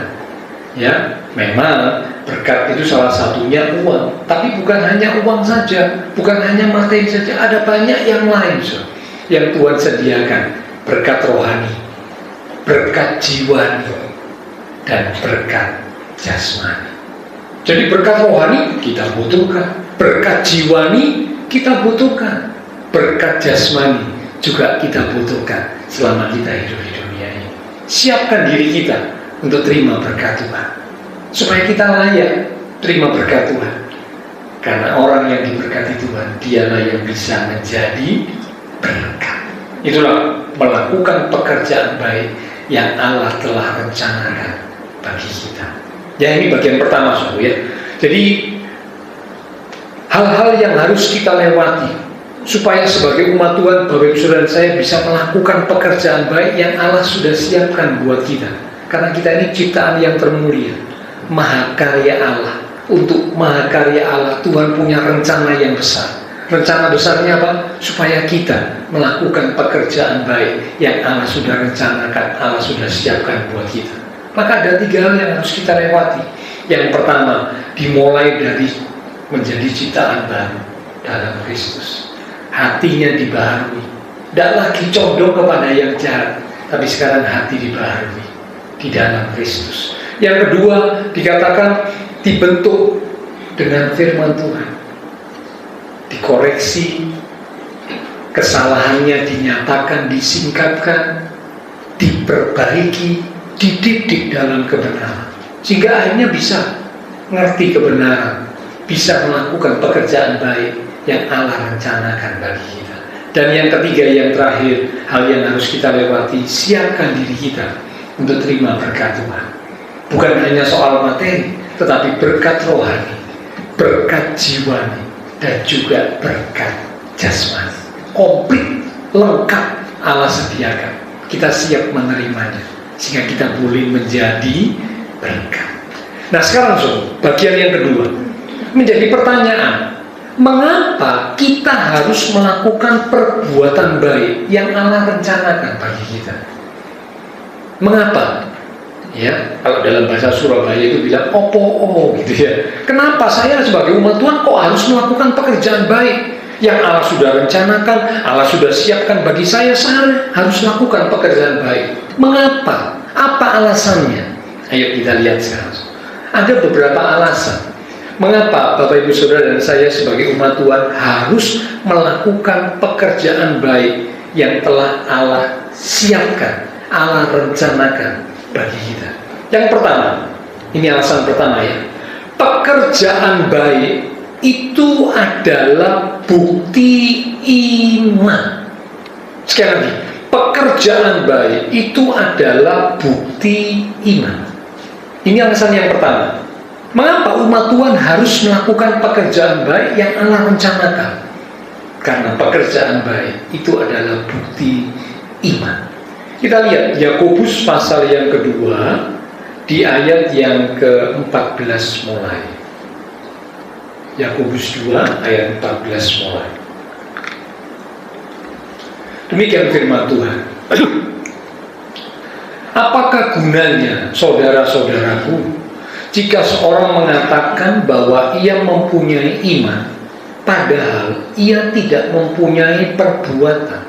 Ya, memang berkat itu salah satunya uang, tapi bukan hanya uang saja, bukan hanya materi saja, ada banyak yang lain, yang Tuhan sediakan. Berkat rohani, berkat jiwani, dan berkat jasmani. Jadi berkat rohani kita butuhkan, berkat jiwani kita butuhkan, berkat jasmani juga kita butuhkan selama kita hidup di dunia ini. Siapkan diri kita untuk terima berkat Tuhan, supaya kita layak terima berkat Tuhan. Karena orang yang diberkati Tuhan, dialah yang bisa menjadi berkat. Itulah melakukan pekerjaan baik yang Allah telah rencanakan bagi kita. Ya, ini bagian pertama, saudara, ya. Jadi hal-hal yang harus kita lewati supaya sebagai umat Tuhan, Bapak Ibu Saudara saya bisa melakukan pekerjaan baik yang Allah sudah siapkan buat kita. Karena kita ini ciptaan yang termulia, mahakarya Allah. Untuk mahakarya Allah, Tuhan punya rencana yang besar. Rencana besarnya apa? Supaya kita melakukan pekerjaan baik yang Allah sudah rencanakan, Allah sudah siapkan buat kita. Maka ada 3 hal yang harus kita lewati. Yang pertama, dimulai dari menjadi ciptaan baru dalam Kristus. Hatinya dibaharui, tidak lagi condong kepada yang jahat, tapi sekarang hati dibaharui di dalam Kristus. Yang kedua, dikatakan dibentuk dengan firman Tuhan. dikoreksi, kesalahannya dinyatakan, disingkapkan, diperbaiki, dididik dalam kebenaran, sehingga akhirnya bisa ngerti kebenaran, bisa melakukan pekerjaan baik yang Allah rencanakan bagi kita. Dan yang ketiga, yang terakhir, hal yang harus kita lewati, siapkan diri kita untuk terima berkat Tuhan. Bukan hanya soal materi, tetapi berkat rohani, berkat jiwani, dan juga berkat jasmani. Komplit, lengkap Allah sediakan. Kita siap menerimanya, sehingga kita boleh menjadi berkat. Nah sekarang bagian yang kedua, menjadi pertanyaan, mengapa kita harus melakukan perbuatan baik yang Allah rencanakan bagi kita? Mengapa? Ya, kalau dalam bahasa Surabaya itu bilang opo gitu ya. Kenapa saya sebagai umat Tuhan kok harus melakukan pekerjaan baik yang Allah sudah rencanakan, Allah sudah siapkan bagi saya harus lakukan pekerjaan baik. Mengapa? Apa alasannya? Ayo kita lihat sekarang. Ada beberapa alasan mengapa Bapak Ibu Saudara dan saya sebagai umat Tuhan harus melakukan pekerjaan baik yang telah Allah siapkan, Allah rencanakan bagi kita. Yang pertama, ini alasan pertama ya, pekerjaan baik itu adalah bukti iman. Sekali lagi, pekerjaan baik itu adalah bukti iman. Ini alasan yang pertama. Mengapa umat Tuhan harus melakukan pekerjaan baik yang Allah rencanakan? Karena pekerjaan baik itu adalah bukti iman. Kita lihat Yakobus pasal yang kedua di ayat yang ke-14 mulai. Yakobus 2 ayat 14 mulai. Demikian firman Tuhan. Apakah gunanya, saudara-saudaraku, jika seorang mengatakan bahwa ia mempunyai iman, padahal ia tidak mempunyai perbuatan?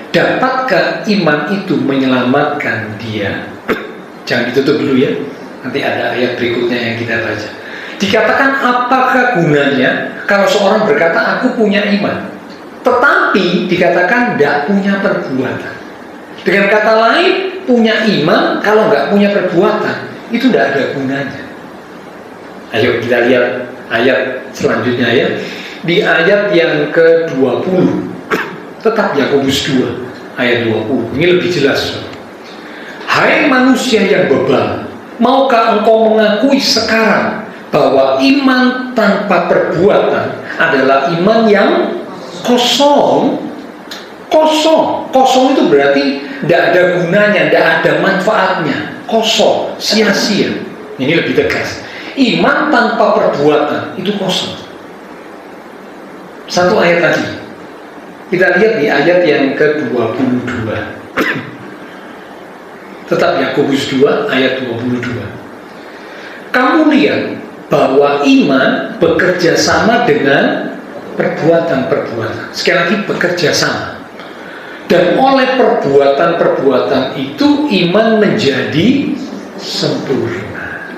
Dapatkah iman itu menyelamatkan dia? Jangan ditutup dulu ya, nanti ada ayat berikutnya yang kita baca. Dikatakan apakah gunanya kalau seorang berkata aku punya iman, tetapi dikatakan tidak punya perbuatan. Dengan kata lain, punya iman kalau nggak punya perbuatan itu tidak ada gunanya. Ayo kita lihat ayat selanjutnya ya. Di ayat yang ke-20, tetap Yakobus 2 ayat 20. Ini lebih jelas. Hai manusia yang bebal, maukah engkau mengakui sekarang bahwa iman tanpa perbuatan adalah iman yang kosong? Kosong itu berarti tidak ada gunanya, tidak ada manfaatnya, kosong, sia-sia. Ini lebih tegas. Iman tanpa perbuatan itu kosong. Satu ayat lagi, kita lihat di ayat yang ke-22. Tetap Yakobus 2 ayat 22. Kamu lihat bahwa iman bekerja sama dengan perbuatan-perbuatan. Sekali lagi, bekerja sama. Dan oleh perbuatan-perbuatan itu iman menjadi sempurna.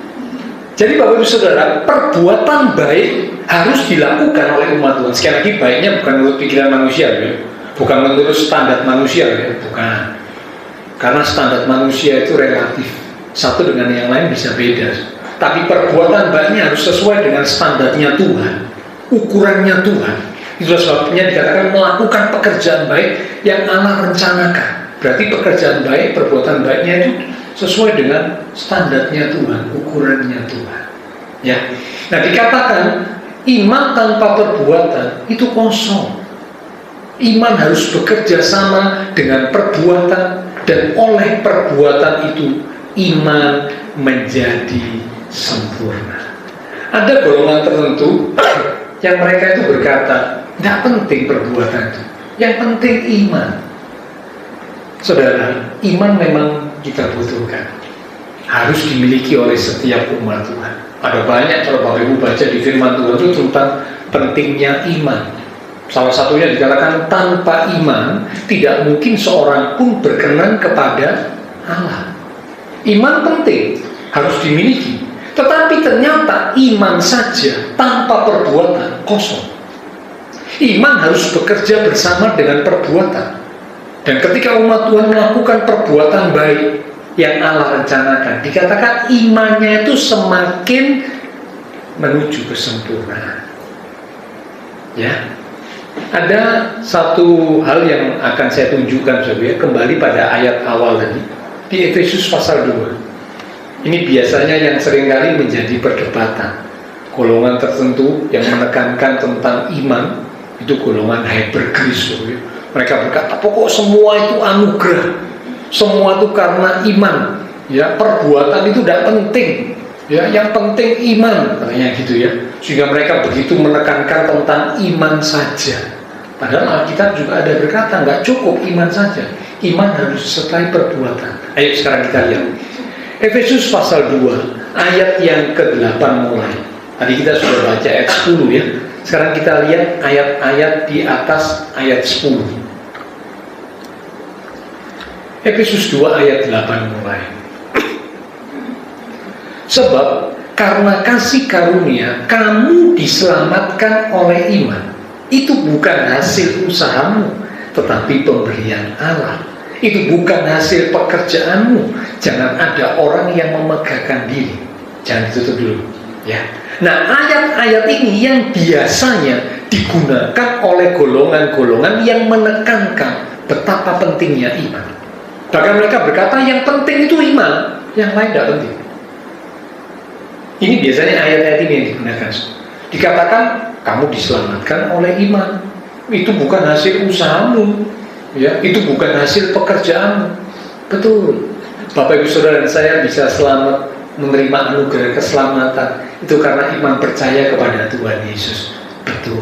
Jadi Bapak Ibu Saudara, perbuatan baik harus dilakukan oleh umat Tuhan. Sekali lagi, baiknya bukan menurut pikiran manusia ya. Bukan menurut standar manusia ya. Bukan. Karena standar manusia itu relatif. Satu dengan yang lain bisa beda. Tapi perbuatan baiknya harus sesuai dengan standarnya Tuhan, ukurannya Tuhan. Itulah sebabnya dikatakan melakukan pekerjaan baik yang Allah rencanakan. Berarti pekerjaan baik, perbuatan baiknya itu sesuai dengan standarnya Tuhan, ukurannya Tuhan. Ya. Nah dikatakan iman tanpa perbuatan itu kosong. Iman harus bekerja sama dengan perbuatan, dan oleh perbuatan itu iman menjadi sempurna. Ada golongan tertentu yang mereka itu berkata, tidak penting perbuatan itu, yang penting iman. Saudara, iman memang kita butuhkan, harus dimiliki oleh setiap umat Tuhan. Ada banyak kalau Bapak Ibu baca di firman Tuhan itu tentang pentingnya iman. Salah satunya dikatakan tanpa iman tidak mungkin seorang pun berkenan kepada Allah. Iman penting, harus dimiliki. Tetapi ternyata iman saja tanpa perbuatan kosong. Iman harus bekerja bersama dengan perbuatan. Dan ketika umat Tuhan melakukan perbuatan baik yang Allah rencanakan, dikatakan imannya itu semakin menuju kesempurnaan. Ya, ada satu hal yang akan saya tunjukkan, saudara, kembali pada ayat awal tadi di Efesus pasal 2. Ini biasanya yang seringkali menjadi perdebatan. Golongan tertentu yang menekankan tentang iman itu golongan hypergrace. Mereka berkata pokok semua itu anugerah, semua itu karena iman. Ya, perbuatan itu tidak penting. Ya, yang penting iman, katanya gitu ya. Sehingga mereka begitu menekankan tentang iman saja. Padahal Alkitab juga ada berkata nggak cukup iman saja. Iman harus disertai perbuatan. Ayo sekarang kita lihat Efesus pasal 2 ayat yang ke-8 mulai. Tadi kita sudah baca ayat 10 ya. Sekarang kita lihat ayat-ayat di atas ayat 10. Efesus 2 ayat 8 mulai. Sebab karena kasih karunia kamu diselamatkan oleh iman. Itu bukan hasil usahamu, tetapi pemberian Allah. Itu bukan hasil pekerjaanmu. Jangan ada orang yang memegahkan diri. Jangan ditutup dulu ya. Nah, ayat-ayat ini yang biasanya digunakan oleh golongan-golongan yang menekankan betapa pentingnya iman. Bahkan mereka berkata yang penting itu iman, yang lain tidak penting. Ini biasanya ayat-ayat ini yang digunakan. Dikatakan kamu diselamatkan oleh iman. Itu bukan hasil usahamu, ya. Itu bukan hasil pekerjaanmu. Betul. Bapak Ibu Saudara dan saya bisa selamat menerima anugerah keselamatan itu karena iman percaya kepada Tuhan Yesus. Betul.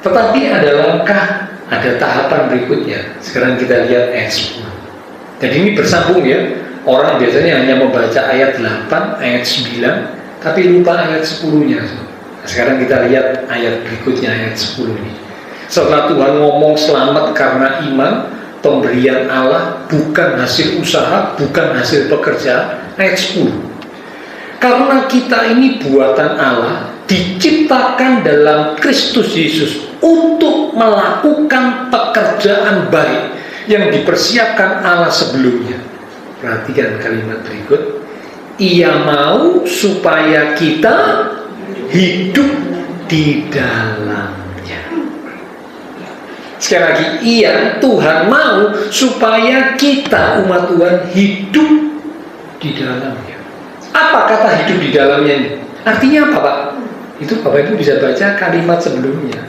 Tetapi ada langkah, ada tahapan berikutnya. Sekarang kita lihat ayat 10. Jadi ini bersambung ya. Orang biasanya hanya membaca ayat 8, ayat 9, tapi lupa ayat 10-nya. Nah, sekarang kita lihat ayat berikutnya, ayat 10 ini. Setelah Tuhan ngomong selamat karena iman, pemberian Allah bukan hasil usaha, bukan hasil pekerjaan. Ayat 10. Karena kita ini buatan Allah, diciptakan dalam Kristus Yesus untuk melakukan pekerjaan baik yang dipersiapkan Allah sebelumnya. Perhatikan kalimat berikut. Ia mau supaya kita hidup di dalamnya. Sekali lagi, iya, Tuhan mau supaya kita umat Tuhan hidup di dalamnya. Apa kata hidup di dalamnya ini? Artinya apa, Pak? Itu Bapak Ibu bisa baca kalimat sebelumnya,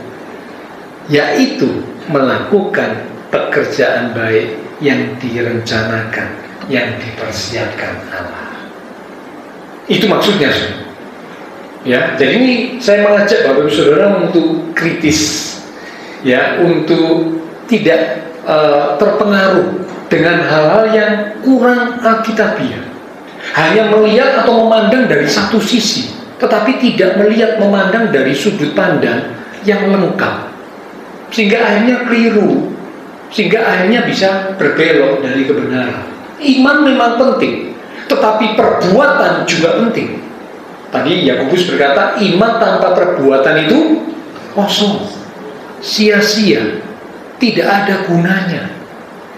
yaitu melakukan pekerjaan baik yang direncanakan, yang dipersiapkan Allah. Itu maksudnya, ya. Jadi ini saya mengajak Bapak Ibu Saudara untuk kritis, ya, untuk tidak terpengaruh dengan hal-hal yang kurang alkitabiah. Hanya melihat atau memandang dari satu sisi, tetapi tidak melihat memandang dari sudut pandang yang lengkap, sehingga akhirnya keliru, sehingga akhirnya bisa berbelok dari kebenaran. Iman memang penting, tetapi perbuatan juga penting. Tadi Yakobus berkata, iman tanpa perbuatan itu kosong, sia-sia, tidak ada gunanya.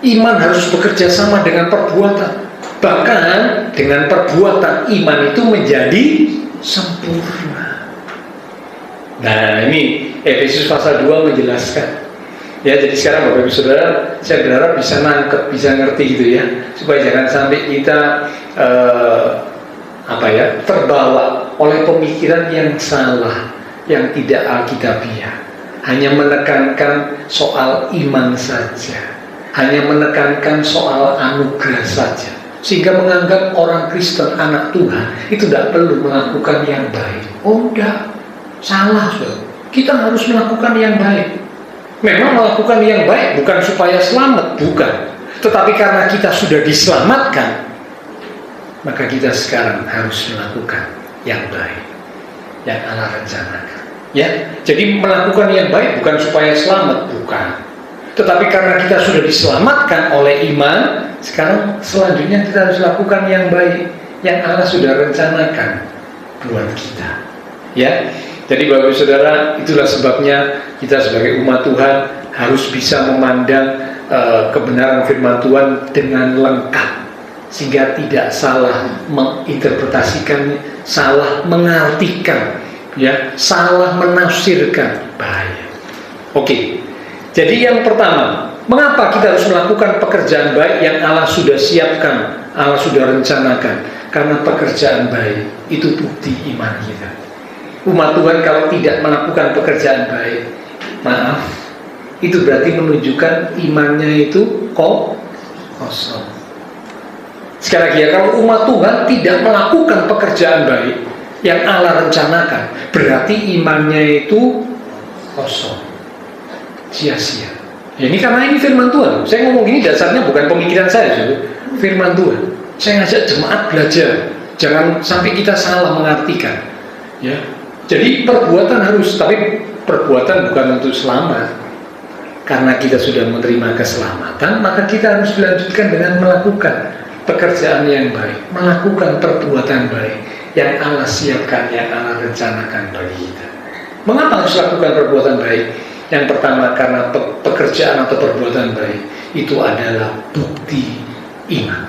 Iman harus bekerja sama dengan perbuatan. Bahkan dengan perbuatan iman itu menjadi sempurna. Nah, ini Efesus pasal 2 menjelaskan. Ya, jadi sekarang Bapak Ibu Saudara, saya berharap bisa nangkep, bisa ngerti gitu ya, supaya jangan sampai kita terbawa oleh pemikiran yang salah, yang tidak alkitabiah. Hanya menekankan soal iman saja, hanya menekankan soal anugerah saja, sehingga menganggap orang Kristen, anak Tuhan, itu tidak perlu melakukan yang baik. Oh enggak, salah, saudara. Kita harus melakukan yang baik. Memang melakukan yang baik bukan supaya selamat, bukan. Tetapi karena kita sudah diselamatkan, maka kita sekarang harus melakukan yang baik, yang Allah rencanakan. Ya, jadi melakukan yang baik bukan supaya selamat, bukan. Tetapi karena kita sudah diselamatkan oleh iman, sekarang selanjutnya kita harus lakukan yang baik, yang Allah sudah rencanakan buat kita. Ya, jadi Bapak Saudara, itulah sebabnya Kita sebagai umat Tuhan harus bisa memandang kebenaran firman Tuhan dengan lengkap, sehingga tidak salah menginterpretasikan, salah mengartikan, ya, salah menafsirkan, bahaya. Oke. Jadi yang pertama, mengapa kita harus melakukan pekerjaan baik yang Allah sudah siapkan, Allah sudah rencanakan? Karena pekerjaan baik itu bukti iman kita. Umat Tuhan kalau tidak melakukan pekerjaan baik, maaf, itu berarti menunjukkan imannya itu kosong. Sekali lagi ya, kalau umat Tuhan tidak melakukan pekerjaan baik yang Allah rencanakan, berarti imannya itu kosong, sia-sia. Ya, ini karena ini firman Tuhan. Saya ngomong gini dasarnya bukan pemikiran saya, firman Tuhan. Saya ngajak jemaat belajar, jangan sampai kita salah mengartikan. Ya, jadi perbuatan harus, tapi perbuatan bukan untuk selamat. Karena kita sudah menerima keselamatan, maka kita harus dilanjutkan dengan melakukan pekerjaan yang baik, melakukan perbuatan baik yang Allah siapkan, yang Allah rencanakan bagi kita. Mengapa harus lakukan perbuatan baik? Yang pertama, karena pekerjaan atau perbuatan baik itu adalah bukti iman.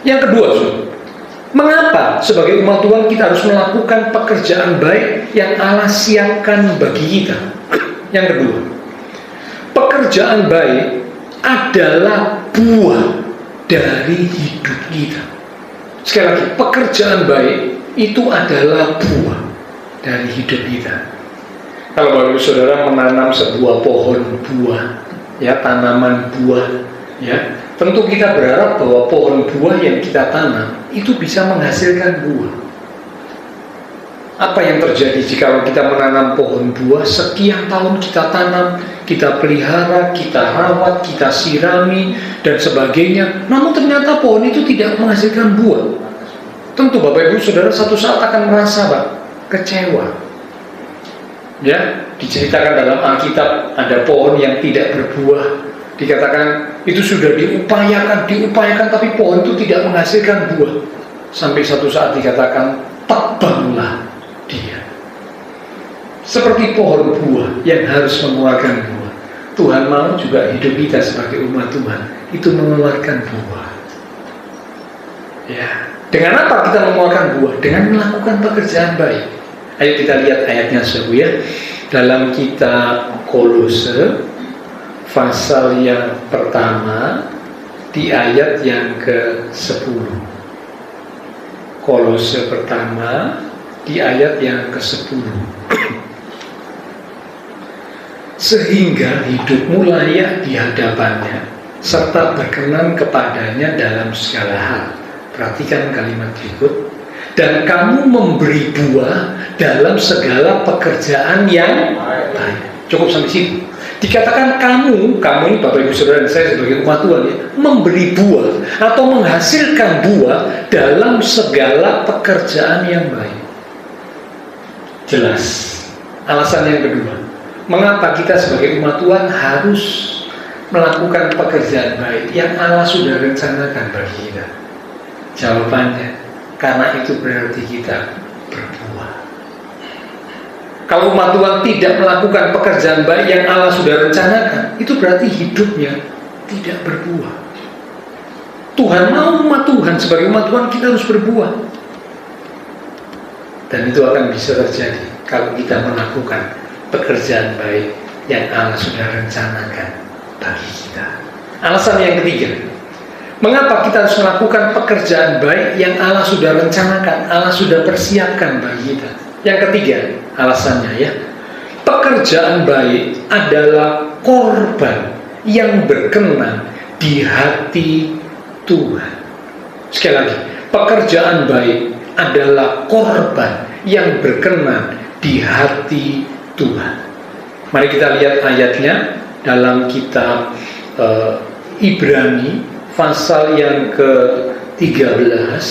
Yang kedua, mengapa sebagai umat Tuhan kita harus melakukan pekerjaan baik yang Allah siapkan bagi kita? Yang kedua, pekerjaan baik adalah buah dari hidup kita. Sekali lagi, pekerjaan baik itu adalah buah dari hidup kita. Kalau Bapak Ibu Saudara menanam sebuah pohon buah, ya, tanaman buah, ya, tentu kita berharap bahwa pohon buah yang kita tanam itu bisa menghasilkan buah. Apa yang terjadi jika kita menanam pohon buah, sekian tahun kita tanam, kita pelihara, kita rawat, kita sirami, dan sebagainya, namun ternyata pohon itu tidak menghasilkan buah? Tentu Bapak Ibu Saudara satu saat akan merasa kecewa. Ya, diceritakan dalam Alkitab ada pohon yang tidak berbuah, dikatakan itu sudah diupayakan, tapi pohon itu tidak menghasilkan buah. Sampai satu saat dikatakan, tebanglah dia. Seperti pohon buah yang harus mengeluarkan buah, Tuhan mau juga hidup kita sebagai umat Tuhan itu mengeluarkan buah. Ya, dengan apa kita mengeluarkan buah? Dengan melakukan pekerjaan baik. Ayo kita lihat ayatnya ya, dalam kitab Kolose pasal yang pertama di ayat yang ke-10. Kolose pertama di ayat yang ke-10. Sehingga hidupmu layak di hadapannya serta berkenan kepadanya dalam segala hal. Perhatikan kalimat berikut. Dan kamu memberi buah dalam segala pekerjaan yang baik. Cukup sampai situ. Dikatakan kamu ini Bapak Ibu Saudara dan saya sebagai umat Tuhan, ya, memberi buah atau menghasilkan buah dalam segala pekerjaan yang baik. Jelas. Alasan yang kedua, mengapa kita sebagai umat Tuhan harus melakukan pekerjaan baik yang Allah sudah rencanakan bagi kita? Jawabannya, karena itu berarti kita berbuah. Kalau umat Tuhan tidak melakukan pekerjaan baik yang Allah sudah rencanakan, itu berarti hidupnya tidak berbuah. Tuhan mau umat Tuhan, sebagai umat Tuhan kita harus berbuah. Dan itu akan bisa terjadi kalau kita melakukan pekerjaan baik yang Allah sudah rencanakan bagi kita. Alasan yang ketiga, mengapa kita harus melakukan pekerjaan baik yang Allah sudah rencanakan, Allah sudah persiapkan bagi kita? Yang ketiga, alasannya ya, pekerjaan baik adalah korban yang berkenan di hati Tuhan. Sekali lagi, pekerjaan baik adalah korban yang berkenan di hati Tuhan. Mari kita lihat ayatnya dalam kitab Ibrani pasal yang ke-13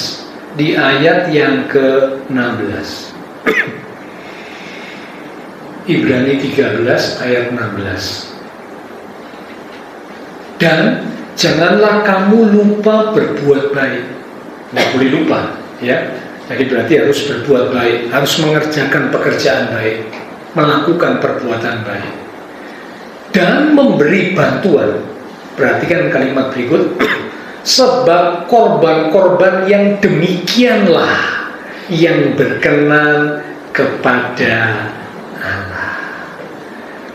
di ayat yang ke-16. Ibrani 13 ayat 16. Dan janganlah kamu lupa berbuat baik. Nggak boleh lupa, ya. Jadi berarti harus berbuat baik, harus mengerjakan pekerjaan baik, melakukan perbuatan baik. dan memberi bantuan. Perhatikan kalimat berikut. Sebab korban-korban yang demikianlah yang berkenan kepada Allah.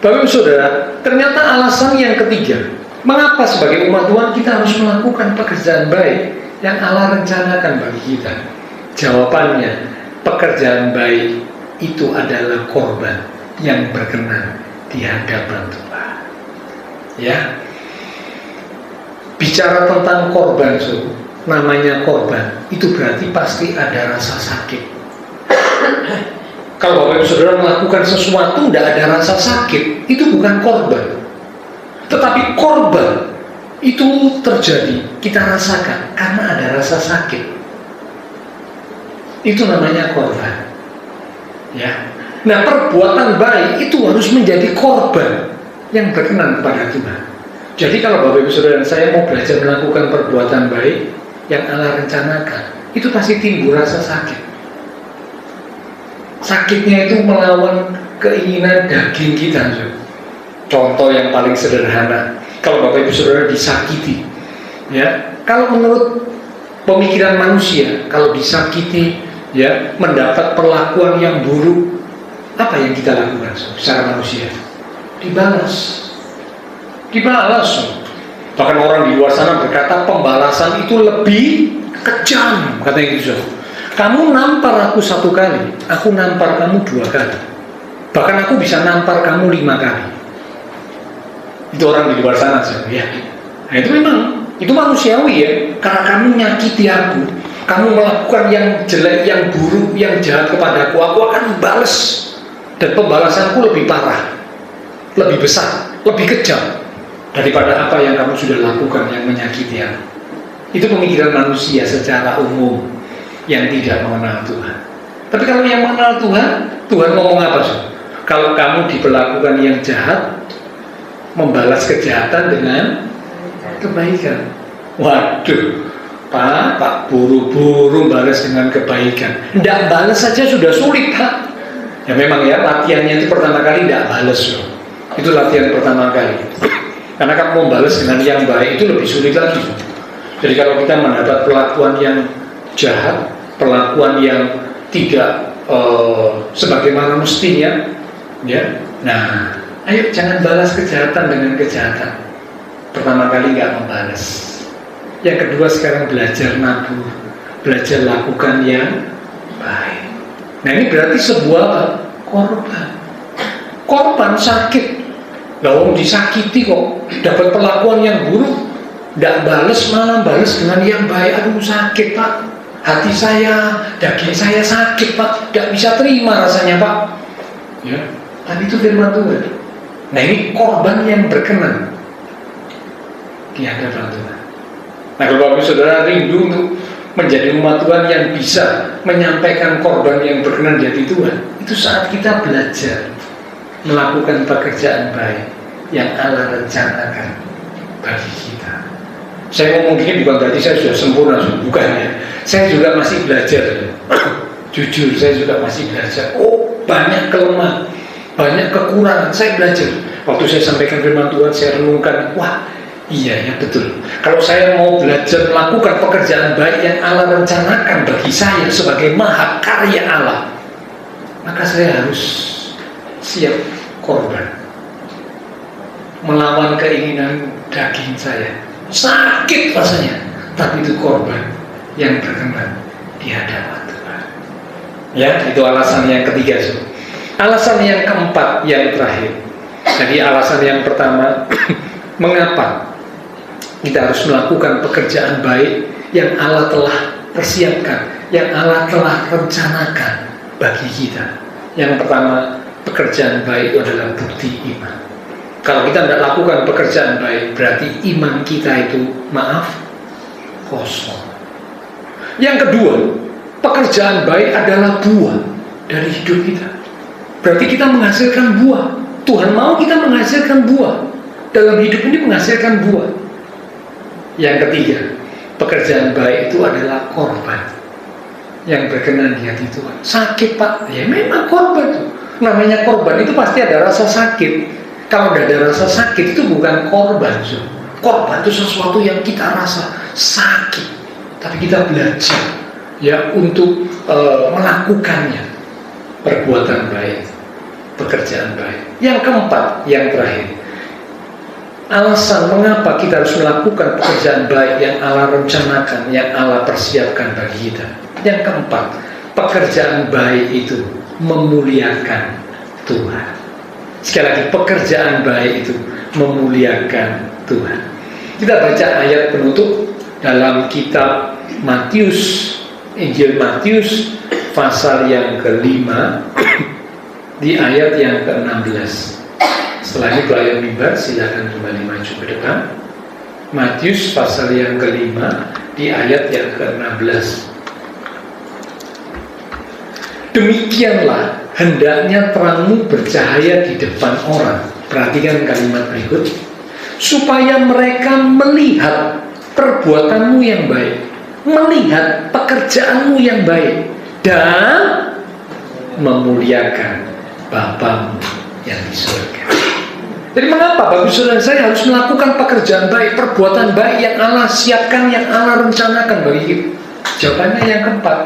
Bapak Ibu Saudara, ternyata alasan yang ketiga, mengapa sebagai umat Tuhan kita harus melakukan pekerjaan baik yang Allah rencanakan bagi kita? Jawabannya, pekerjaan baik itu adalah korban yang berkenan di hadapan Tuhan. Ya, bicara tentang korban, namanya korban, itu berarti pasti ada rasa sakit. Kalau Bapak Ibu Saudara melakukan sesuatu tidak ada rasa sakit, itu bukan korban. Tetapi korban itu terjadi, kita rasakan karena ada rasa sakit. Itu namanya korban. Ya. Nah, perbuatan baik itu harus menjadi korban yang berkenan kepada Tuhan. Jadi kalau Bapak Ibu Saudara dan saya mau belajar melakukan perbuatan baik yang Allah rencanakan, itu pasti timbul rasa sakit. Sakitnya itu melawan keinginan daging kita. Contoh yang paling sederhana, kalau Bapak Ibu Saudara disakiti, ya, kalau menurut pemikiran manusia, kalau disakiti, ya, mendapat perlakuan yang buruk, apa yang kita lakukan secara manusia? Dibalas. Bahkan orang di luar sana berkata pembalasan itu lebih kejam, katanya gitu. Kamu nampar aku 1 kali, aku nampar kamu 2 kali, bahkan aku bisa nampar kamu 5 kali. Itu orang di luar sana, ya. Nah, itu memang itu manusiawi, ya, karena kamu nyakiti aku, kamu melakukan yang jelek, yang buruk, yang jahat kepadaku, aku akan balas, dan pembalasanku lebih parah, lebih besar, lebih kejam daripada apa yang kamu sudah lakukan yang menyakiti aku. Itu pemikiran manusia secara umum yang tidak mengenal Tuhan. Tapi kalau yang mengenal Tuhan, Tuhan ngomong apa sih? Kalau kamu diperlakukan yang jahat, membalas kejahatan dengan kebaikan. Waduh, Pak buru-buru balas dengan kebaikan. Tidak balas saja sudah sulit, Pak. Ya memang ya, latihannya itu pertama kali tidak balas loh. Itu latihan pertama kali. Karena kamu membalas dengan yang baik itu lebih sulit lagi. Jadi kalau kita mendapat perlakuan yang jahat, perlakuan yang tidak sebagaimana mestinya, ya. Nah, ayo jangan balas kejahatan dengan kejahatan. Pertama kali nggak membalas. Yang kedua sekarang belajar nabur, belajar lakukan yang baik. Nah ini berarti sebuah korban. Korban sakit. Lalu disakiti kok, dapat perlakuan yang buruk, tidak balas, malah balas dengan yang baik. Aduh sakit, Pak, hati saya, daging saya sakit, Pak, tidak bisa terima rasanya, Pak. Ya, tapi itu firman Tuhan. Nah ini korban yang berkenan di hadapan Tuhan. Nah kalau Bapak Saudara rindu untuk menjadi umat Tuhan yang bisa menyampaikan korban yang berkenan di hati Tuhan, itu saat kita belajar melakukan pekerjaan baik yang Allah rencanakan bagi kita. Saya ngomong gini bukan berarti saya sudah sempurna, bukan ya. Saya juga masih belajar. Jujur saya juga masih belajar. Oh, banyak kelemahan, banyak kekurangan. Saya belajar. Waktu saya sampaikan firman Tuhan, saya renungkan, wah, iya ya betul. Kalau saya mau belajar melakukan pekerjaan baik yang Allah rencanakan bagi saya sebagai maha karya Allah, maka saya harus siap korban, melawan keinginan daging saya. Sakit rasanya, tapi itu korban yang berkenan di hadapan Tuhan. Ya, itu alasan yang ketiga. Alasan yang keempat, yang terakhir. Jadi alasan yang pertama, mengapa kita harus melakukan pekerjaan baik yang Allah telah persiapkan, yang Allah telah rencanakan bagi kita. Yang pertama, pekerjaan baik itu adalah bukti iman. Kalau kita tidak lakukan pekerjaan baik, berarti iman kita itu, maaf, kosong. Yang kedua, pekerjaan baik adalah buah dari hidup kita. Berarti kita menghasilkan buah. Tuhan mau kita menghasilkan buah. Dalam hidup ini menghasilkan buah. Yang ketiga, pekerjaan baik itu adalah korban yang berkenan di hati Tuhan. Sakit, Pak, ya memang korban. Namanya korban itu pasti ada rasa sakit. Kalau nggak ada rasa sakit itu bukan korban. Korban itu sesuatu yang kita rasa sakit, tapi kita belajar ya untuk melakukannya. Perbuatan baik, pekerjaan baik. Yang keempat, yang terakhir, alasan mengapa kita harus melakukan pekerjaan baik yang Allah rencanakan, yang Allah persiapkan bagi kita. Yang keempat, pekerjaan baik itu memuliakan Tuhan. Sekali lagi, pekerjaan baik itu memuliakan Tuhan. Kita baca ayat penutup dalam kitab Matius, Injil Matius pasal yang ke-5 di ayat yang ke-16. Setelah ini pelayan mimbar silakan kembali maju ke depan. Matius pasal yang ke-5 di ayat yang ke-16. Demikianlah hendaknya terangmu bercahaya di depan orang. Perhatikan kalimat berikut. Supaya mereka melihat perbuatanmu yang baik, melihat pekerjaanmu yang baik, dan memuliakan Bapamu yang di surga. Jadi mengapa Bapak Saudara saya harus melakukan pekerjaan baik, perbuatan baik yang Allah siapkan, yang Allah rencanakan bagi kita? Jawabannya yang keempat,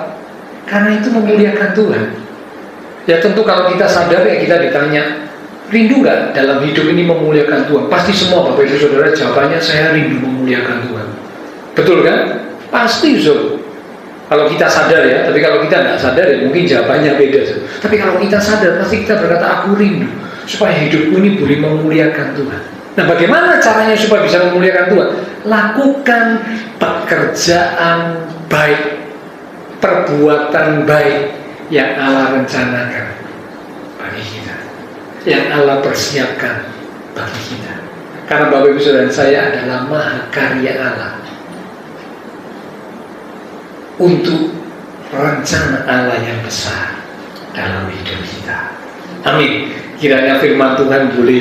karena itu memuliakan Tuhan. Ya tentu kalau kita sadar ya kita ditanya, rindu nggak dalam hidup ini memuliakan Tuhan? Pasti semua Bapak Ibu Saudara jawabannya saya rindu memuliakan Tuhan. Betul kan? Pasti Saudara. Kalau kita sadar ya, tapi kalau kita nggak sadar ya mungkin jawabannya beda. Tapi kalau kita sadar pasti kita berkata aku rindu supaya hidupku ini boleh memuliakan Tuhan. Nah bagaimana caranya supaya bisa memuliakan Tuhan? Lakukan pekerjaan baik, perbuatan baik yang Allah rencanakan bagi kita, yang Allah persiapkan bagi kita. Karena Bapak Ibu Saudara saya adalah mahakarya Allah untuk rencana Allah yang besar dalam hidup kita. Amin. Kiranya firman Tuhan boleh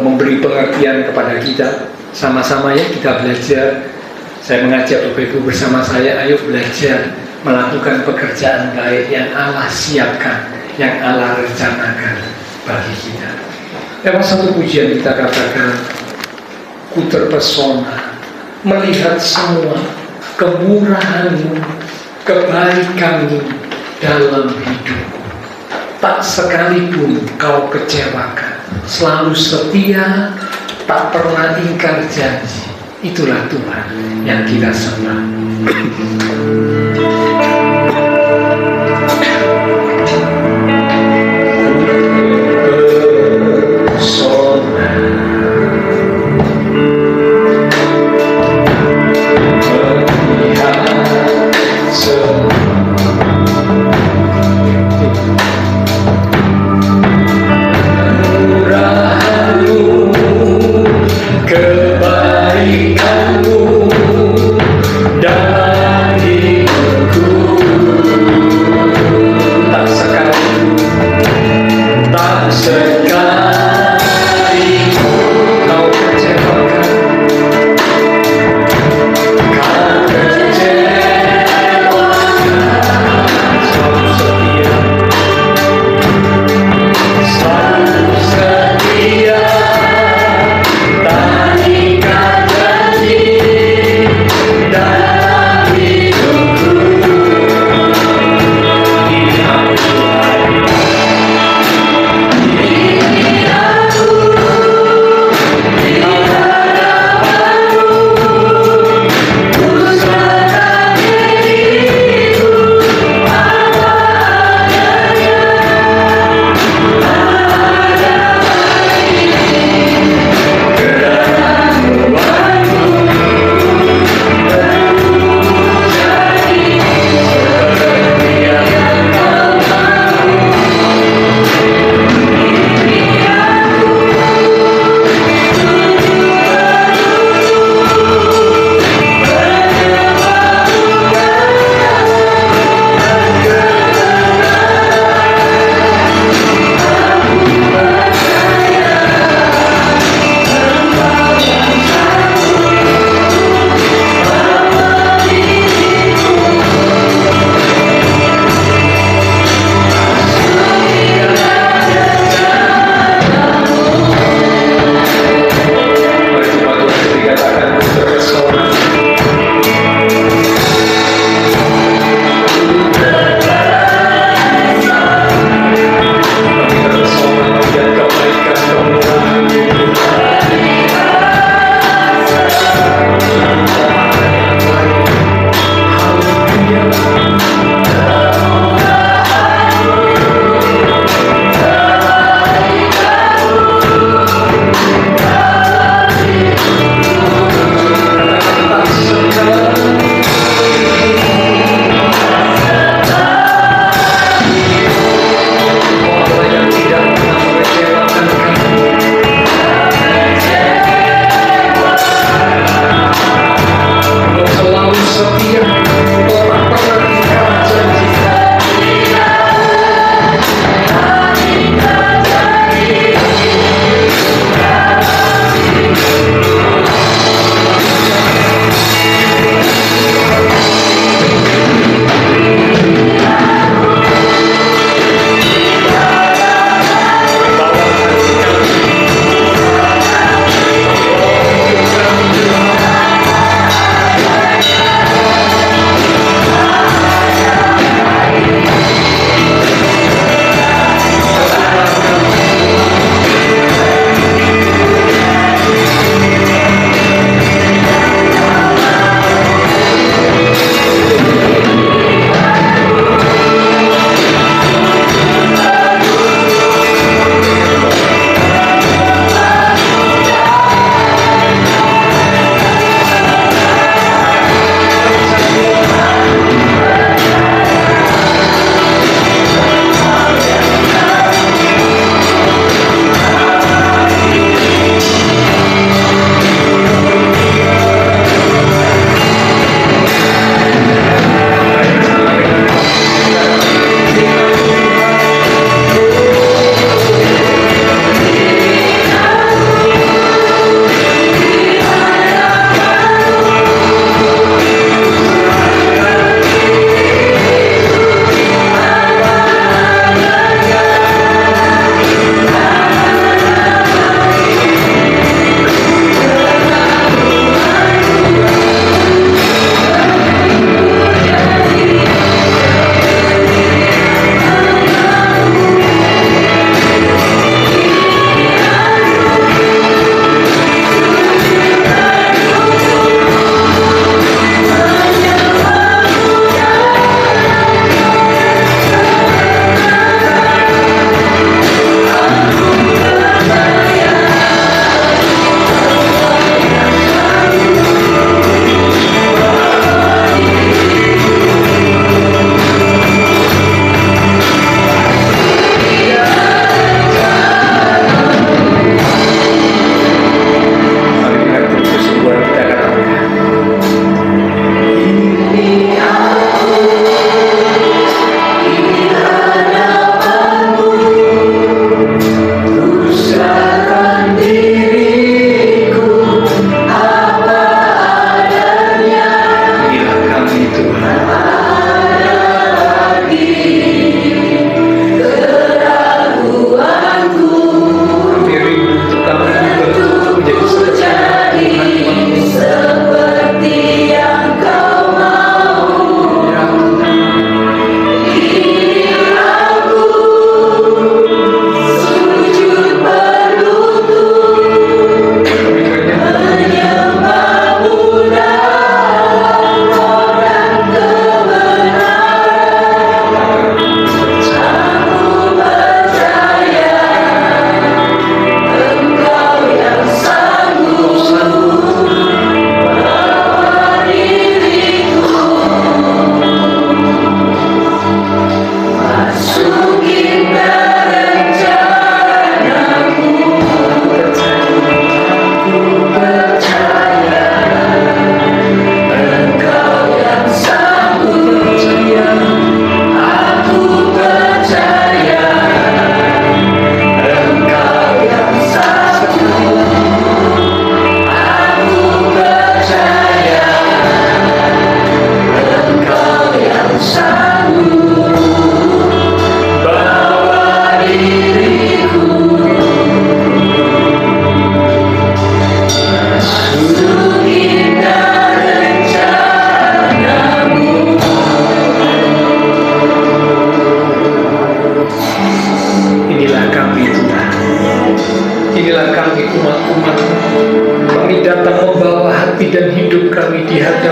memberi pengertian kepada kita. Sama-sama ya kita belajar. Saya mengajak Bapak Ibu bersama saya, ayo belajar melakukan pekerjaan baik yang Allah siapkan, yang Allah rencanakan bagi kita. Lewat satu pujian kita katakan, ku terpesona melihat semua kemurahan-Mu, kebaikan-Mu dalam hidupku. Tak sekalipun Kau kecewakan, selalu setia, tak pernah ingkar janji. Itulah Tuhan yang kita sembah.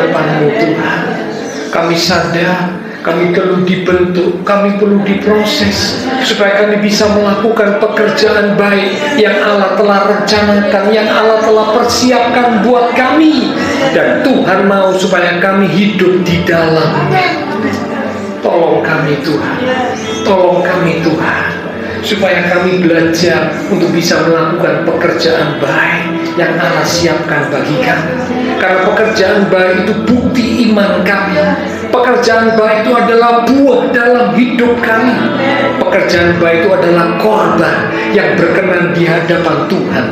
hadapan-Mu Tuhan. Kami sadar kami perlu dibentuk, kami perlu diproses supaya kami bisa melakukan pekerjaan baik yang Allah telah rencanakan, yang Allah telah persiapkan buat kami, dan Tuhan mau supaya kami hidup di dalamnya. Tolong kami Tuhan, tolong kami Tuhan, supaya kami belajar untuk bisa melakukan pekerjaan baik yang Allah siapkan bagi kami. Karena pekerjaan baik itu bukti iman kami. Pekerjaan baik itu adalah buah dalam hidup kami. Pekerjaan baik itu adalah korban yang berkenan di hadapan Tuhan.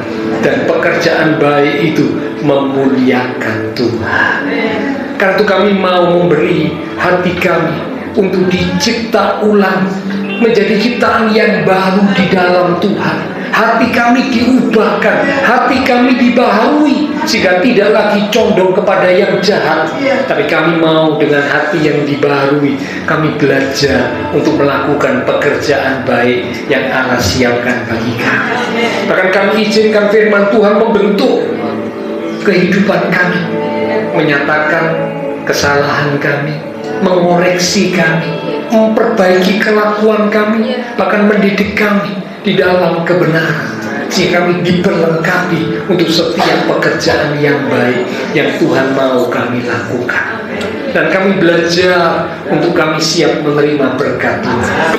Dan pekerjaan baik itu memuliakan Tuhan. Karena itu kami mau memberi hati kami untuk dicipta ulang, menjadi ciptaan yang baru di dalam Tuhan. Hati kami diubahkan, hati kami dibaharui, sehingga tidak lagi condong kepada yang jahat, tapi kami mau dengan hati yang dibaharui, kami belajar untuk melakukan pekerjaan baik yang Allah siapkan bagi kami. Bahkan kami izinkan firman Tuhan membentuk kehidupan kami, menyatakan kesalahan kami, mengoreksi kami, memperbaiki kelakuan kami, bahkan mendidik kami di dalam kebenaran, sehingga kami diperlengkapi untuk setiap pekerjaan yang baik yang Tuhan mau kami lakukan. Dan kami belajar untuk kami siap menerima berkat Tuhan.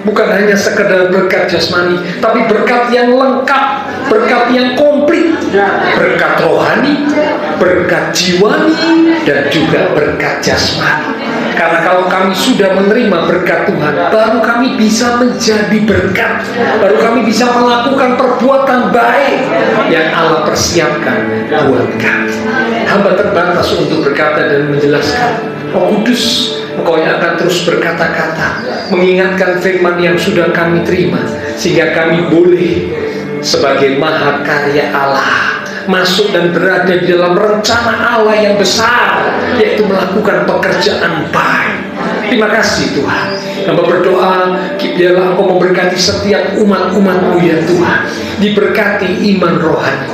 Bukan hanya sekedar berkat jasmani, tapi berkat yang lengkap, berkat yang komplit, berkat rohani, berkat jiwani, dan juga berkat jasmani. Karena kalau kami sudah menerima berkat Tuhan, baru kami bisa menjadi berkat, baru kami bisa melakukan perbuatan baik yang Allah persiapkan buat kami. Hamba terbatas untuk berkata dan menjelaskan. Roh Kudus, Engkau yang akan terus berkata-kata, mengingatkan firman yang sudah kami terima, sehingga kami boleh sebagai mahakarya Allah masuk dan berada di dalam rencana Allah yang besar, yaitu melakukan pekerjaan baik. Terima kasih Tuhan. Hamba berdoa, biarlah Engkau memberkati setiap umat-umat-Mu ya Tuhan. Diberkati iman rohani,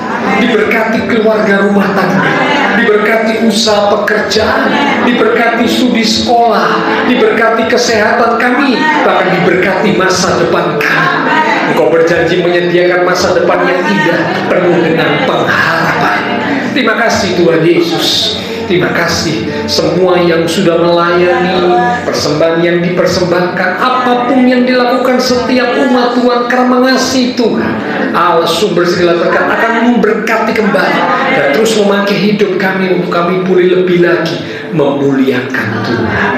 diberkati keluarga rumah tangga, diberkati usaha pekerjaan, diberkati studi sekolah, diberkati kesehatan kami, bahkan diberkati masa depan kami. Engkau berjanji menyediakan masa depan yang indah, penuh dengan pengharapan. Terima kasih Tuhan Yesus. Terima kasih semua yang sudah melayani, persembahan yang dipersembahkan, apapun yang dilakukan setiap umat Tuhan karena mengasihi Tuhan. Allah sumber segala berkat akan memberkati kembali dan terus memakai hidup kami untuk kami pulih lebih lagi memuliakan Tuhan.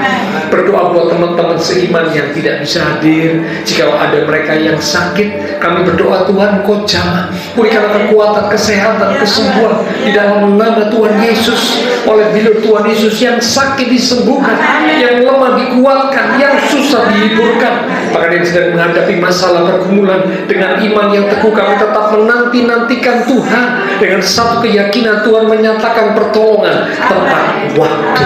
Berdoa buat teman-teman seiman yang tidak bisa hadir. Jika ada mereka yang sakit, kami berdoa Tuhan Engkau jamah, berikan kekuatan, kesehatan, kesembuhan di dalam nama Tuhan Yesus. Oleh bila Tuhan Yesus yang sakit disembuhkan, yang lemah dikuatkan, yang susah dihiburkan. Bahkan yang sedang menghadapi masalah pergumulan, dengan iman yang teguh kami tetap menanti-nantikan Tuhan. Dengan satu keyakinan Tuhan menyatakan pertolongan tepat waktu.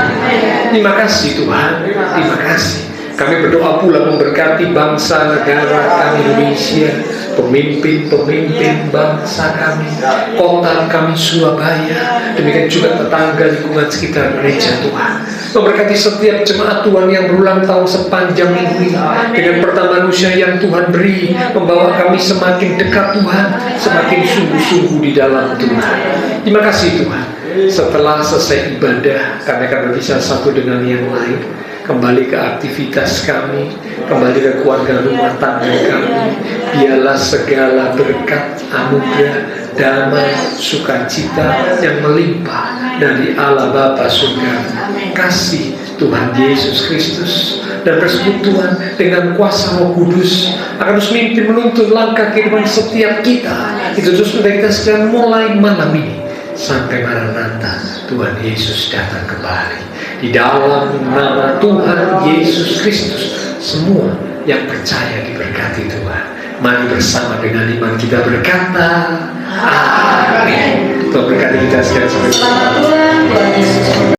Terima kasih Tuhan, terima kasih. Kami berdoa pula memberkati bangsa negara kami Indonesia, pemimpin-pemimpin bangsa kami, kota kami Surabaya, demikian juga tetangga lingkungan sekitar gereja Tuhan. Memberkati setiap jemaat Tuhan yang berulang tahun sepanjang minggu ini, dengan pertambahan usia yang Tuhan beri, membawa kami semakin dekat Tuhan, semakin sungguh-sungguh di dalam Tuhan. Terima kasih Tuhan. Setelah selesai ibadah, kami akan berpisah satu dengan yang lain, kembali ke aktivitas kami, kembali ke keluarga rumah tangga kami. Biarlah segala berkat, anugerah, damai, sukacita yang melimpah dari Allah Bapa surga, kasih Tuhan Yesus Kristus, dan persekutuan dengan kuasa Roh Kudus akan terus memimpin menuntun langkah kehidupan setiap kita. Itu terus kita sekalian mulai malam ini sampai Maranatha Tuhan Yesus datang kembali. Di dalam nama Tuhan Yesus Kristus, semua yang percaya diberkati Tuhan. Mari bersama dengan iman kita berkata, Amin. Tuhan berkati kita sekalian sampai jumpa.